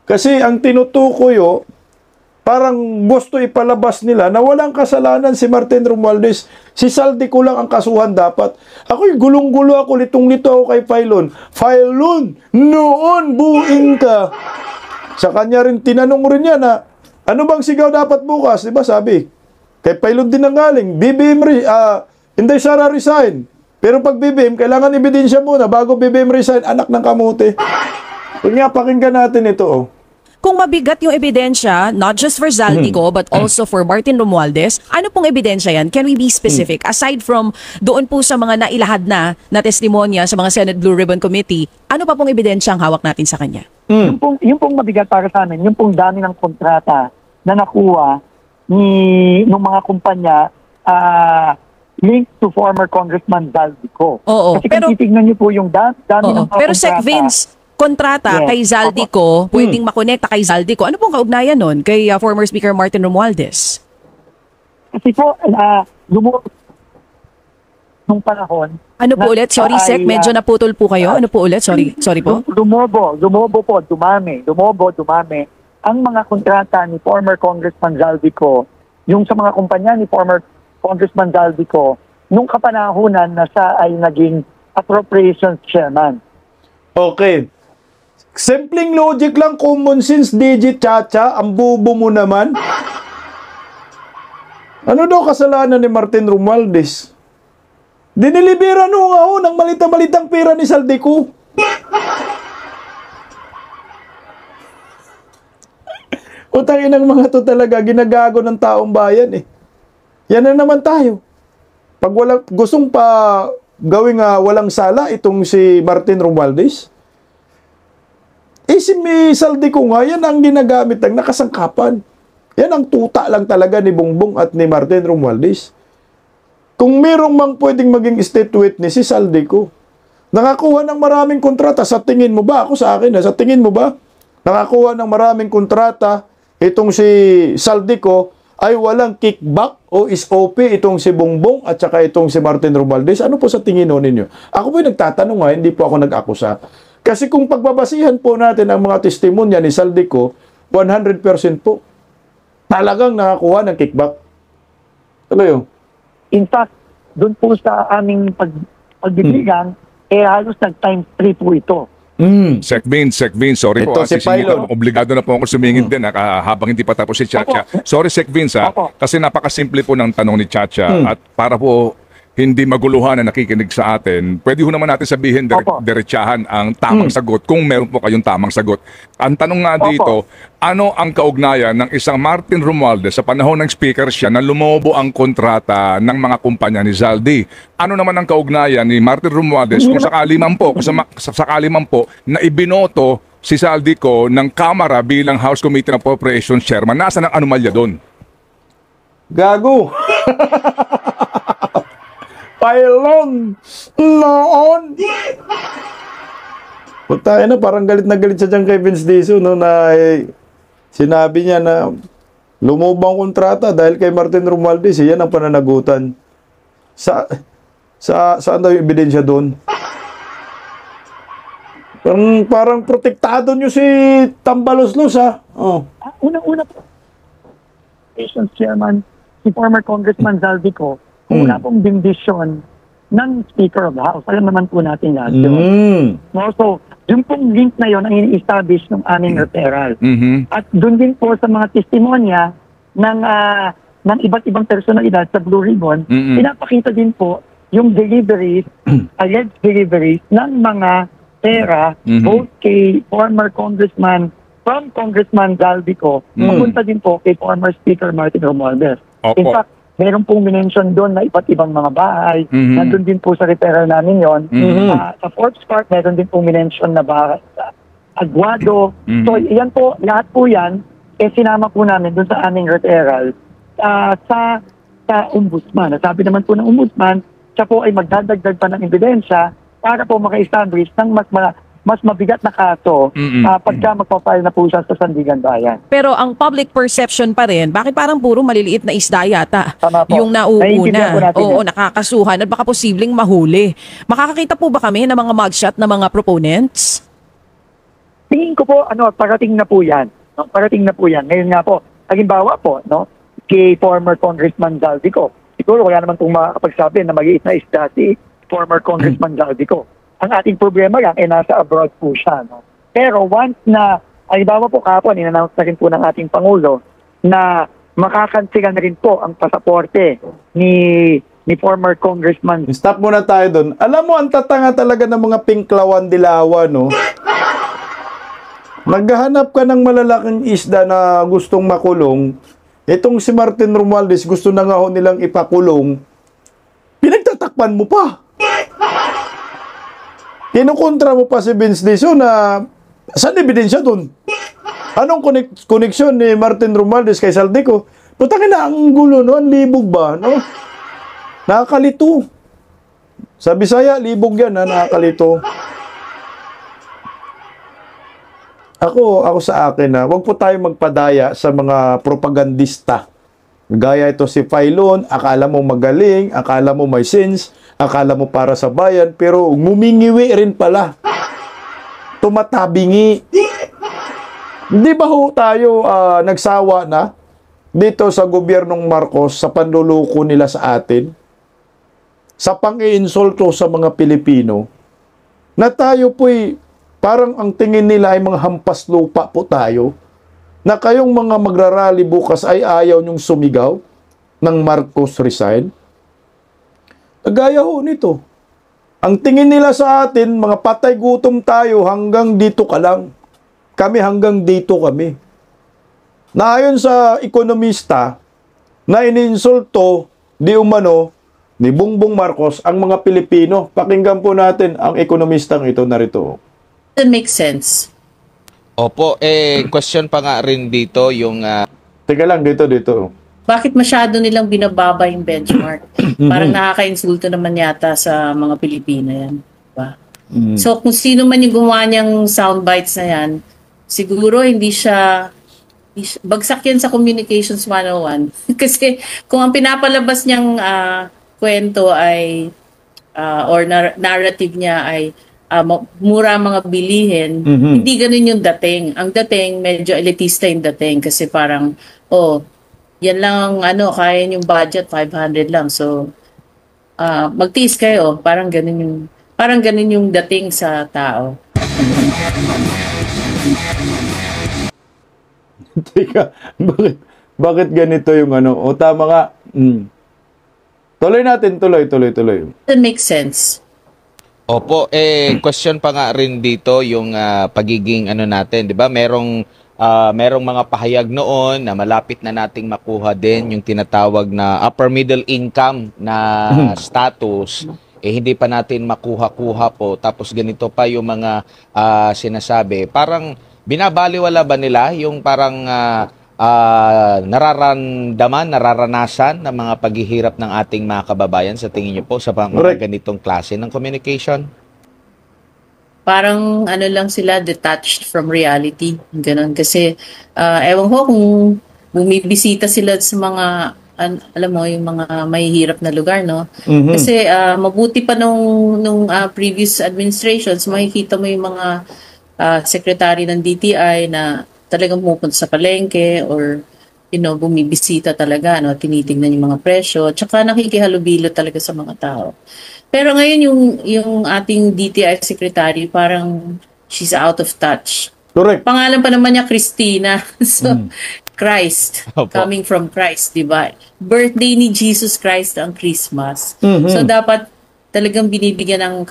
Kasi ang tinutukoy parang gusto ipalabas nila na walang kasalanan si Martin Romualdez. Si Saldico lang ang kasuhan dapat. Ako'y gulong-gulo ako, litong-lito ako kay Pylon. Pylon, noon buing ka. Sa kanya rin, tinanong rin niya na, ano bang sigaw dapat bukas? Diba sabi? Kay Pylon din ang galing. Hindi siya resign. Pero pag BBM, kailangan ebidensya muna bago BBM resign, anak ng kamote. Kaya pakinggan natin ito Kung mabigat yung ebidensya, not just for Zaldico, but also for Martin Romualdez, ano pong ebidensya yan? Can we be specific? Aside from doon po sa mga nailahad na testimonya sa mga Senate Blue Ribbon Committee, ano pa pong ebidensya ang hawak natin sa kanya? Yung pong mabigat para sa amin, yung pong dami ng kontrata na nakuha ng mga kumpanya linked to former Congressman Zaldico. Oo. Kasi kung titignan niyo po yung dami ng mga Pero Sec kontrata. Vince, kontrata kay Zaldico, pwedeng makonekta kay Zaldico. Ano pong kaugnayan nun kay former Speaker Martin Romualdez? Kasi po, nung panahon... Ano po ulit? Sorry, Sec, medyo naputol po kayo. Ano po ulit? Sorry po. Dumami ang mga kontrata ni former Congressman Zaldico, yung sa mga kumpanya ni former Congressman Zaldico, nung kapanahunan na siya ay naging appropriations chairman. Okay. Simpleng logic lang, common sense, DJ Chacha, ang bubo mo naman. Ano daw kasalanan ni Martin Romualdez? Dinilibera nga ng malita-malitang pera ni Saldico. Utangin ng mga to talaga, ginagago ng taong bayan eh. Yan na naman tayo. Pag gustong pa gawing walang sala itong si Martin Romualdez, si Saldico nga, yan ang ginagamit ng nakasangkapan. Yan ang tuta lang talaga ni Bongbong at ni Martin Romualdez. Kung merong mang pwedeng maging state witness, si Saldico. Nakakuha ng maraming kontrata. Sa tingin mo ba? Ako sa akin, sa tingin mo ba? Nakakuha ng maraming kontrata itong si Saldico ay walang kickback o SOP itong si Bongbong at saka itong si Martin Romualdez. Ano po sa tingin ninyo? Ako po nagtatanong hindi po ako nag-akusa. Kasi kung pagbabasihan po natin ang mga testimonya ni Saldico, 100% po talagang nakakuha ng kickback. Ano yun? In fact, doon po sa aming pagbibigan, halos nag-times 3 po ito. Sec Vince, sorry ito po. Si Pylon. Obligado na po ako sumingin din habang hindi pa tapos si Chacha. Sorry Sec Vince kasi napakasimple po ng tanong ni Chacha at para po hindi maguluhan na nakikinig sa atin, pwede ho naman natin sabihin diretsahan ang tamang sagot kung meron po kayong tamang sagot. Ang tanong nga dito, ano ang kaugnayan ng isang Martin Romualdez sa panahon ng speaker siya na lumobo ang kontrata ng mga kumpanya ni Zaldi? Ano naman ang kaugnayan ni Martin Romualdez kung sakali man po na ibinoto si Saldico ng Kamara bilang House Committee on Appropriations Chairman? Nasaan ang anomalya doon? Gago! Pylon noon. Putay na, parang galit na galit siya dyan kay Vince Dizon na sinabi niya na lumubang kontrata dahil kay Martin Romualdez. Yan ang pananagutan. Saan daw yung ebidensya doon? Parang protektado nyo si Tambaloslos Unang-una po, Chairman, si former Congressman Zaldico, wala pong bindisyon ng Speaker of the House. Alam naman po natin lahat yun. So, yung pong link na yun ang ini-establish ng aming referral. At doon din po sa mga testimonya ng iba't ibang personalidad sa Blue Ribbon, pinapakita din po yung deliveries, alleged deliveries ng mga pera, both kay former Congressman, from Congressman Zaldico, papunta din po kay former Speaker Martin Romualdez. Opo. In fact, meron pong minention doon na iba't ibang mga bahay. Nandun din po sa referral namin yon. Sa Forbes Park, meron din pong minention na bahay sa Aguado. So, yan po, lahat po yan, sinama po namin doon sa aming referral sa ombudsman. Sabi naman po ng ombudsman, siya po ay magdadagdag pa ng ebidensya para po maka-establish ng mas mabigat na kaso pagka magpapile na po siya sa Sandigan Bayan. Pero ang public perception pa rin, bakit parang puro maliliit na isda yata Tama po. yung Naiintindihan po nauuna? natin Oo, yan. nakakasuhan at baka posibleng mahuli. Makakakita po ba kami ng mga mugshot ng mga proponents? Tingin ko po, parating na po yan. No? Parating na po yan. Ngayon nga po, halimbawa po, no, kay former Congressman Zaldico, siguro wala naman itong makakapagsabi na mag-iit na isda si former Congressman Zaldico. Ang ating problema lang nasa abroad po siya. No? Pero once na, halimbawa po kahapon, in-announce na rin po ng ating Pangulo na makakansilan na rin po ang pasaporte ni former Congressman. Stop muna tayo doon. Alam mo, ang tatanga talaga ng mga pinklawan dilawan, no? Naghahanap ka ng malalaking isda na gustong makulong. Itong si Martin Romualdez, gusto na nga ho nilang ipakulong. Pinagtatakpan mo pa. Kinukontra mo pa si Vince Dizon na saan ebidensya doon? Anong koneksyon ni Martin Romualdez kay Zaldico? Putangin na, ang gulo, no? Ang libog ba, no? Nakakalito. Sa Bisaya, libog yan, ha? Nakakalito. Ako sa akin, wag po tayo magpadaya sa mga propagandista. Gaya ito si Filon, akala mo magaling, akala mo may sense, akala mo para sa bayan, pero ngumingiwi rin pala. Tumatabingi. Hindi ba ho tayo nagsawa na dito sa gobyernong Marcos sa panluloko nila sa atin? Sa pang-iinsulto sa mga Pilipino, na tayo po'y parang ang tingin nila ay mga hampas lupa po tayo, na kayong mga magrarally bukas ay ayaw nyong sumigaw ng Marcos resign. Gaya ho nito. Ang tingin nila sa atin, mga patay gutom tayo, hanggang dito ka lang. Kami hanggang dito kami. Na ayon sa ekonomista, na ininsulto di umano ni Bongbong Marcos ang mga Pilipino. Pakinggan po natin ang ekonomistang ito, narito. That makes sense. Opo, question pa nga rin dito yung... Teka lang, dito. Bakit masyado nilang binababa yung benchmark? Parang nakaka-insulto naman yata sa mga Pilipino yan. Diba? So kung sino man yung gumawa niyang soundbites na yan, siguro hindi siya bagsak yan sa Communications 101. Kasi kung ang pinapalabas niyang kwento ay or narrative niya ay mura mga bilihin, hindi ganun yung dating. Ang dating, medyo elitista yung dating kasi parang, yan lang kaya yung budget, 500 lang. So, magtiis kayo. Parang ganun yung dating sa tao. Teka, bakit ganito yung tama nga. Tuloy natin, tuloy. That makes sense. Opo, question pa nga rin dito yung pagiging natin, 'di ba? Merong mga pahayag noon na malapit na nating makuha din yung tinatawag na upper middle income na status. Hindi pa natin makuha-kuha po. Tapos ganito pa yung mga sinasabi. Parang binabaliwala ba nila yung parang nararanasan ng mga paghihirap ng ating mga kababayan sa tingin niyo po sa mga ganitong klase ng communication? Parang lang sila, detached from reality. Ganun. Kasi ewan ko kung bumibisita sila sa mga alam mo, yung mga mahihirap na lugar, no? Kasi mabuti pa nung previous administrations, makikita mo yung mga secretary ng DTI na talagang pumupunta sa palengke or bumibisita talaga, tinitingnan yung mga presyo, tsaka nakikihalubilo talaga sa mga tao. Pero ngayon yung ating DTI secretary, parang she's out of touch. Correct. Pangalan pa naman niya Christina. So, Christ, coming from Christ, di ba? Birthday ni Jesus Christ ang Christmas. So dapat talagang binibigyan ng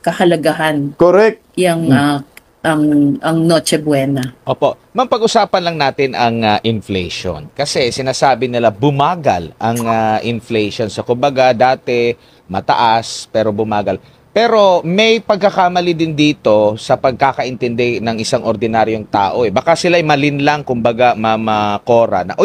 kahalagahan Correct. yung ang Noche Buena. Opo. Ma'am, pag-usapan lang natin ang inflation. Kasi sinasabi nila bumagal ang inflation. So, kumbaga, dati mataas pero bumagal. Pero may pagkakamali din dito sa pagkakaintindi ng isang ordinaryong tao. Baka sila'y malinlang, kumbaga, Mama Cora, na,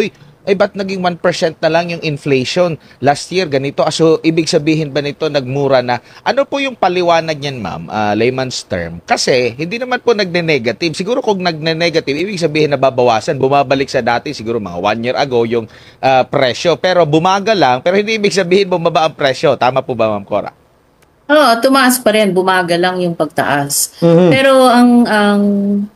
ba't naging 1% na lang yung inflation last year, ganito? So, ibig sabihin ba nito nagmura na? Ano po yung paliwanag niyan, ma'am? Layman's term. Kasi, hindi naman po nagne-negative. Siguro kung nagne-negative, ibig sabihin na babawasan, bumabalik sa dati, siguro mga 1 year ago, yung presyo. Pero bumaga lang, pero hindi ibig sabihin bumaba ang presyo. Tama po ba, Ma'am Cora? Oo, tumaas pa rin. Bumaga lang yung pagtaas. Pero ang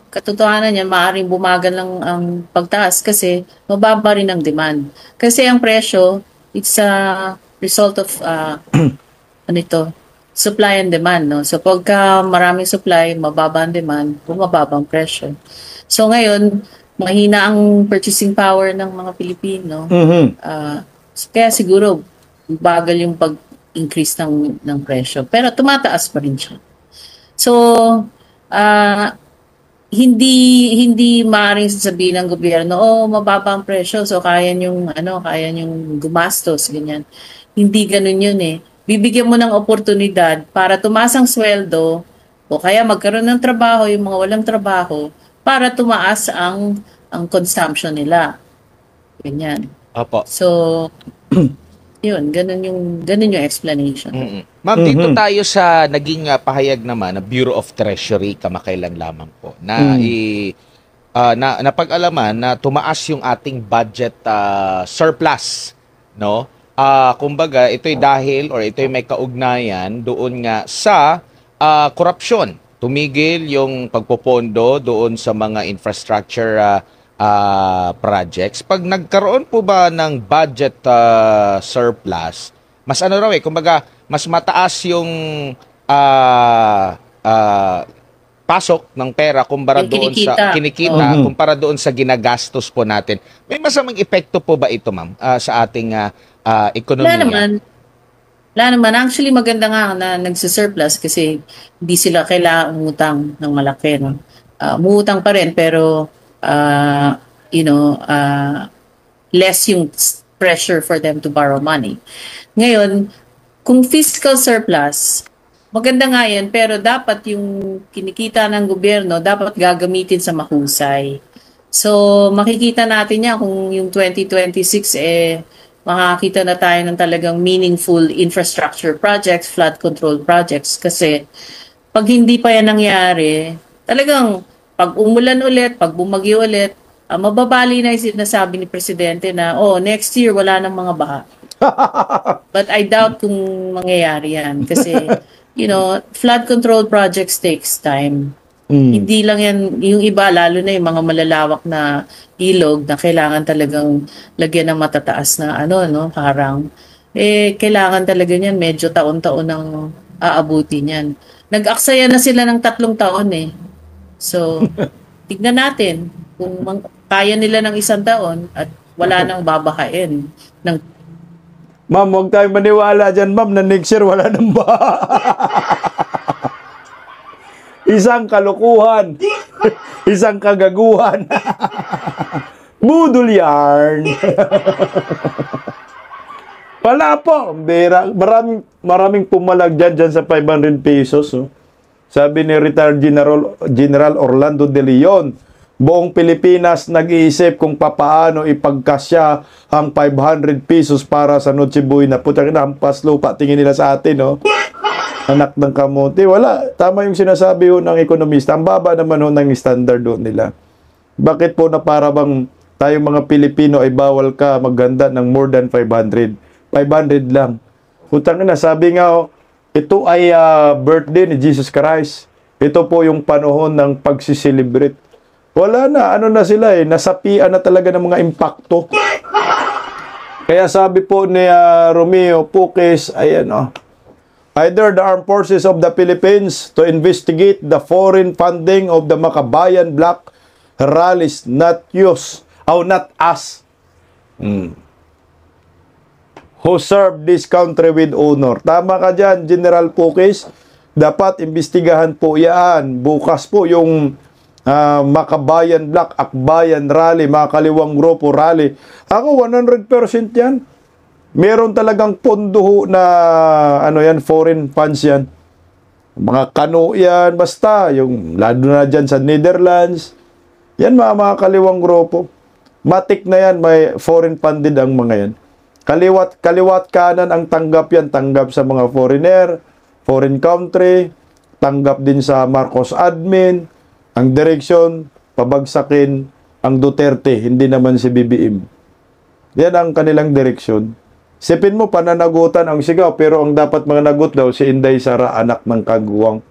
katotohanan niya, maaaring bumagal lang ang pagtaas kasi mababa rin ang demand. Kasi ang presyo, it's a result of supply and demand. No? So pagka maraming supply, mababa ang demand, bumababa ang presyo. So ngayon, mahina ang purchasing power ng mga Pilipino. Kaya siguro, bagal yung pag-increase ng presyo. Pero tumataas pa rin siya. So, hindi maaaring sasabihin ng gobyerno, mababa ang presyo, so kaya yung gumastos, ganyan. Hindi ganun yun eh. Bibigyan mo ng oportunidad para tumaas ang sweldo o kaya magkaroon ng trabaho yung mga walang trabaho para tumaas ang consumption nila. Ganyan. Opo. So, yun, ganun yung explanation. Ma'am, dito tayo sa naging pahayag naman ng Bureau of Treasury kamakailan lamang po na napag-alaman na tumaas yung ating budget surplus, no? Kumbaga, ito'y dahil or ito'y may kaugnayan doon nga sa korupsyon. Tumigil yung pagpopondo doon sa mga infrastructure projects. Pag nagkaroon po ba ng budget surplus, mas kumbaga, mas mataas yung pasok ng pera kumpara doon sa kinikita, kumpara doon sa ginagastos po natin. May masamang epekto po ba ito, ma'am, sa ating ekonomiya? Wala naman. Actually, maganda nga na nagsisurplus kasi hindi sila kailangan umutang ng malaki. No? Umutang pa rin pero less yung pressure for them to borrow money. Ngayon, kung fiscal surplus, maganda nga yan, pero dapat yung kinikita ng gobyerno, dapat gagamitin sa mahusay. So, makikita natin yan kung yung 2026, makakita na tayo ng talagang meaningful infrastructure projects, flood control projects. Kasi, pag hindi pa yan nangyari, talagang pag umulan ulit, pag bumagyo ulit, mababali na yung sinasabi ni Presidente na, next year wala nang mga baha. But I doubt kung mangyayari yan. Kasi, flood control projects takes time. Hindi lang yan, yung iba, lalo na yung mga malalawak na ilog na kailangan talagang lagyan ng matataas na harang. Kailangan talaga yan, medyo taon-taon ang aabuti niyan. Nag-aksaya na sila ng 3 taon eh. So, tignan natin kung kaya nila ng 1 taon at wala nang babahain. Ma'am, huwag tayong maniwala dyan, ma'am, na next year wala nang baha. Isang kalukuhan. Isang kagaguhan. Budol yarn. Wala po. Maraming pumalag dyan sa 500 pesos. Oh. Sabi ni retired General Orlando De Leon, buong Pilipinas nag-iisip kung papaano ipagkasya ang 500 pesos para sa Noche Buena. Putang ina, hampas lupa tingin nila sa atin, no? Anak ng kamote. Wala. Tama yung sinasabi ng ekonomista. Ang baba naman ng standard doon nila. Bakit po na para bang tayong mga Pilipino ay bawal ka magganda ng more than 500? 500 lang. Putang ina, sabi nga, ito ay birthday ni Jesus Christ. Ito po yung panahon ng pagsiselebrate. Wala na, na sila nasapian na talaga ng mga impakto. Kaya sabi po ni Romeo Puques, either the Armed Forces of the Philippines to investigate the foreign funding of the Makabayan Black rallies, not us. who serve this country with honor. Tama ka dyan, General Pukis. Dapat imbestigahan po yan. Bukas po yung Makabayan Black, Akbayan Rally, mga kaliwang grupo rally. Ako, 100% yan. Meron talagang pondo na, foreign funds yan. Mga kano yan, basta, yung lalo na dyan sa Netherlands. Yan mga kaliwang grupo. Matik na yan, may foreign funded ang mga yan. Kaliwat kanan ang tanggap yan, tanggap sa mga foreigner, foreign country, tanggap din sa Marcos admin, ang direksyon, pabagsakin ang Duterte, hindi naman si BBM. Yan ang kanilang direksyon. Sipin mo, pananagutan ang sigaw, pero ang dapat managot daw si Inday Sara, anak ng kagwang.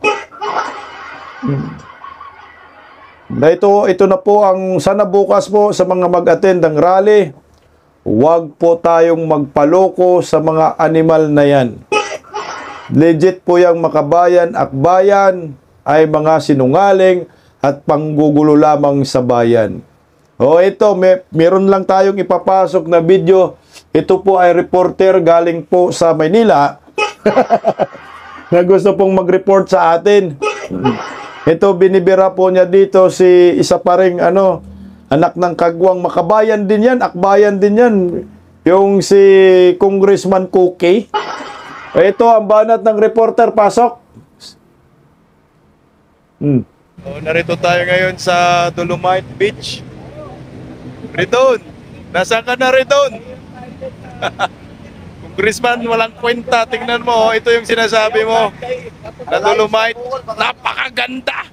Ito na po ang sana bukas po sa mga mag-attend ng rally. Huwag po tayong magpaloko sa mga animal na yan. Legit po yung Makabayan, Akbayan ay mga sinungaling at panggugulo lamang sa bayan. Ito, meron lang tayong ipapasok na video. Ito po ay reporter galing po sa Maynila na gusto pong mag-report sa atin. Ito, binibira po niya dito si isa pa ring anak ng kagwang. Makabayan din yan, Akbayan din yan. Yung si Congressman Cookie. Ito ang banat ng reporter, pasok. Narito tayo ngayon sa Dolomite Beach. Ridon, nasaan ka na Ridon? Congressman, walang kwenta. Tingnan mo, ito yung sinasabi mo. Na Dolomite, napakaganda.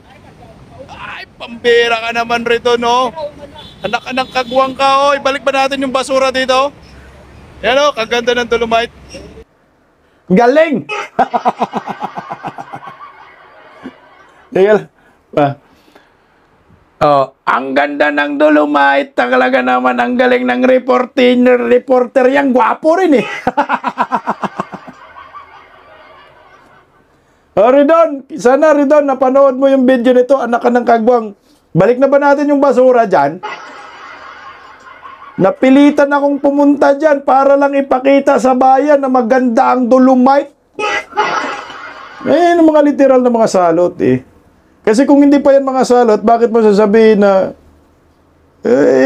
Ay, pambira ka naman Ridon, no? Anak-anak kagwang ka, oh. Ibalik ba natin yung basura dito? Yan, oh, kaganda ng Dolomite. Galing! Ang ganda ng Dolomite. Talaga naman ang galing ng reporter yan. Gwapo rin eh. Ridon, sana Ridon, napanood mo yung video nito, anak ka ng kagwang. Balik na ba natin yung basura dyan? Napilitan akong pumunta dyan para lang ipakita sa bayan na maganda ang Dolomite. Mga literal na mga salot eh. Kasi kung hindi pa yan mga salot, bakit mo sasabihin na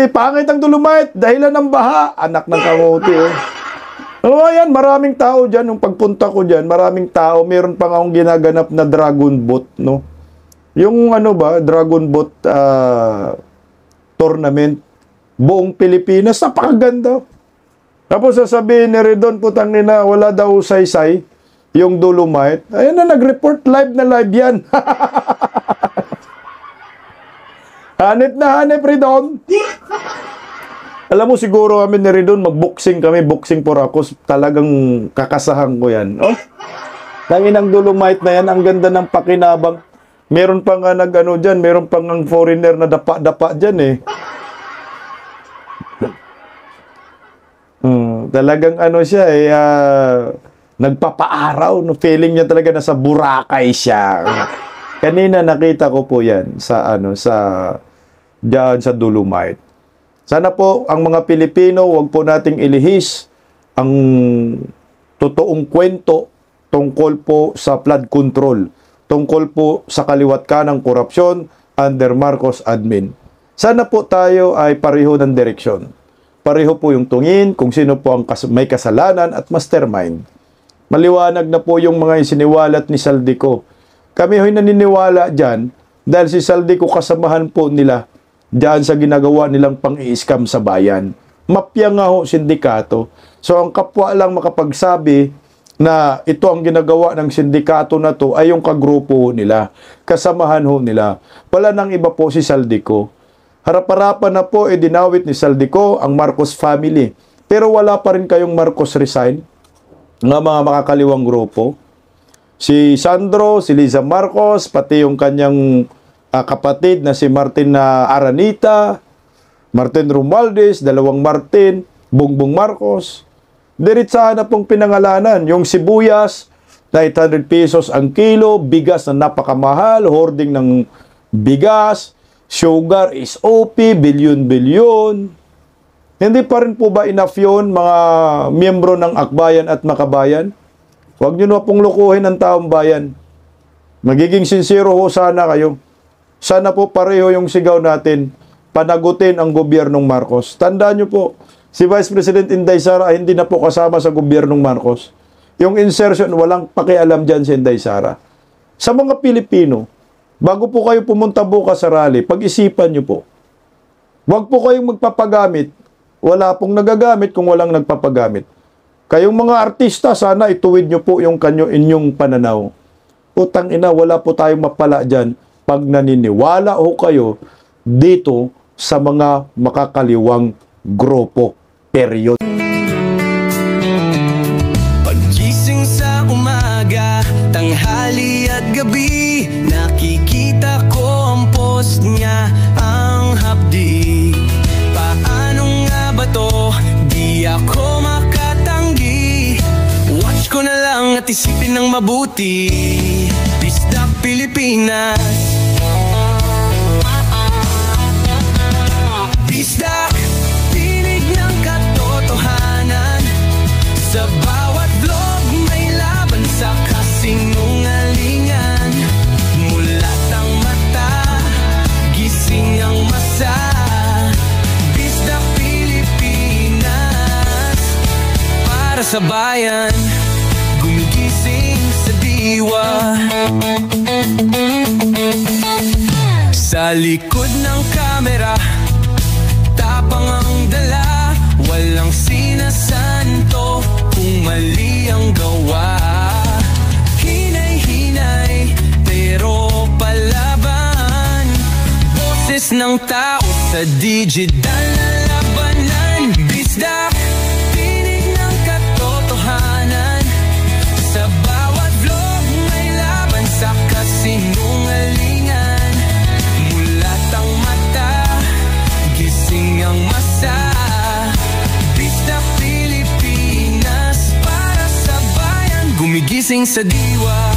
pangit ang Dolomite, dahilan ng baha, anak ng kamote eh. Ayan, maraming tao dyan. Nung pagpunta ko dyan, maraming tao. Meron pa akong ginaganap na dragon boat, no? Yung dragon boat tournament. Buong Pilipinas, napakaganda. Tapos sasabihin ni Redon, putang ina, wala daw saysay yung Dolomite. Ayun na, nag-report live na live yan. Hanip na hanip, Redon. Alam mo, siguro kami ni Redon, mag-boxing kami, boxing for ako. Talagang kakasahan ko yan. Tanginang Dolomite na yan, ang ganda ng pakinabang. Meron pa nga dyan, meron pa nga foreigner na dapa-dapa dyan eh. Talagang siya nagpapaaraw, no, feeling niya talaga nasa Boracay siya. Kanina nakita ko po 'yan sa diyan sa Dolomite. Sana po ang mga Pilipino, wag po nating ilihis ang totoong kwento tungkol po sa flood control, tungkol po sa kaliwat kanang korupsyon under Marcos admin. Sana po tayo ay pareho ng direksyon. Pareho po yung tungin kung sino po ang may kasalanan at mastermind. Maliwanag na po yung mga isiniwalat ni Saldico. Kami ho'y naniniwala dyan dahil si Saldico kasamahan po nila dyan sa ginagawa nilang pang-i-scam sa bayan. Mapya nga ho sindikato. So ang kapwa lang makapagsabi na ito ang ginagawa ng sindikato na to ay yung kagrupo nila. Kasamahan ho nila. Wala nang iba po si Saldico. Harap-harapan na po dinawit ni Saldico ang Marcos family. Pero wala pa rin kayong Marcos resign ng mga makakaliwang grupo. Si Sandro, si Liza Marcos, pati yung kanyang kapatid na si Martin Aranita, Martin Romualdez, dalawang Martin, Bongbong Marcos. Diretsahan na pong pinangalanan. Yung sibuyas, 800 pesos ang kilo, bigas na napakamahal, hoarding ng bigas, sugar is OP, bilyon-bilyon. Hindi pa rin po ba enough yun, mga miyembro ng Akbayan at Makabayan? Huwag nyo na pong lukuhin ang taong bayan. Magiging sincero ho sana kayo. Sana po pareho yung sigaw natin, panagutin ang gobyernong Marcos. Tandaan nyo po, si Vice President Inday Sara hindi na po kasama sa gobyernong Marcos. Yung insertion, walang pakialam dyan si Inday Sara. Sa mga Pilipino, bago po kayo pumunta bukas sa rally, pag-isipan nyo po. Huwag po kayong magpapagamit. Wala pong nagagamit kung walang nagpapagamit. Kayong mga artista, sana ituwid nyo po yung inyong pananaw. Utang ina, wala po tayong mapala dyan pag naniniwala ho kayo dito sa mga makakaliwang grupo. Period. Pagising sa umaga, tanghali at gabi, nakikita ko ang post niya, ang hapdi. Paano nga ba to? Di ako makatanggi. Watch ko na lang at isipin ng mabuti. Bisdak Pilipinas. Bisdak, tinig ng katotohanan. Sa bawat vlog may laban sa kasinungalingan. Mulat ang mata, gising ang masa. Bisdak Pilipinas, para sa bayan, gumigising sa diwa. Sa likod ng kamera, tapang ang dala, walang sinasanto kung mali ang gawa. Hinay-hinay, pero palaban. Boses ng tao sa digital na labanan. Bisdak, tinig ng katotohanan. Sa bawat vlog may laban sa kasinungalingan. Mulat ang mata, gising ang masa. Bisdak Pilipinas, para sa bayan, gumigising sa diwa.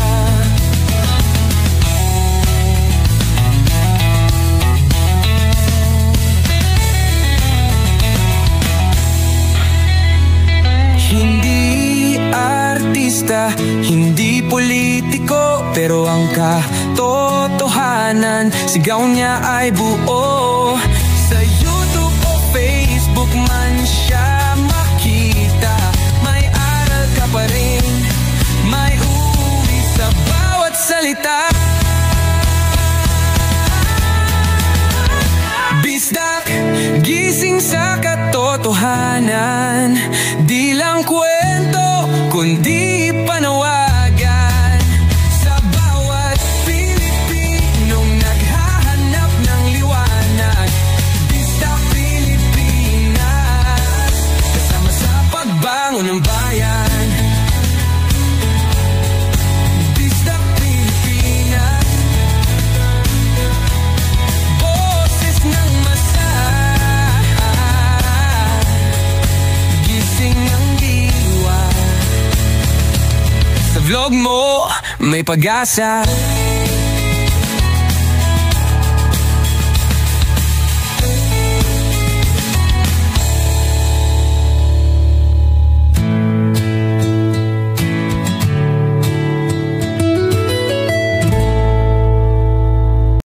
Hindi artista, hindi politiko, pero ang katotohanan, sigaw niya ay buo. Sa YouTube o Facebook man siya makita, may aral ka pa rin, may uwi sa bawat salita. Bisdak, gising sa katotohanan. Di lang kwento, kundi panawagan. Sa bawat Pilipinong naghahanap ng liwanag. Bisdak Pilipinas, kasama sa pagbangon ng bayan. Bisdak Pilipinas, boses ng masa, gising ang diwa. Sa vlog mo may pag-asa.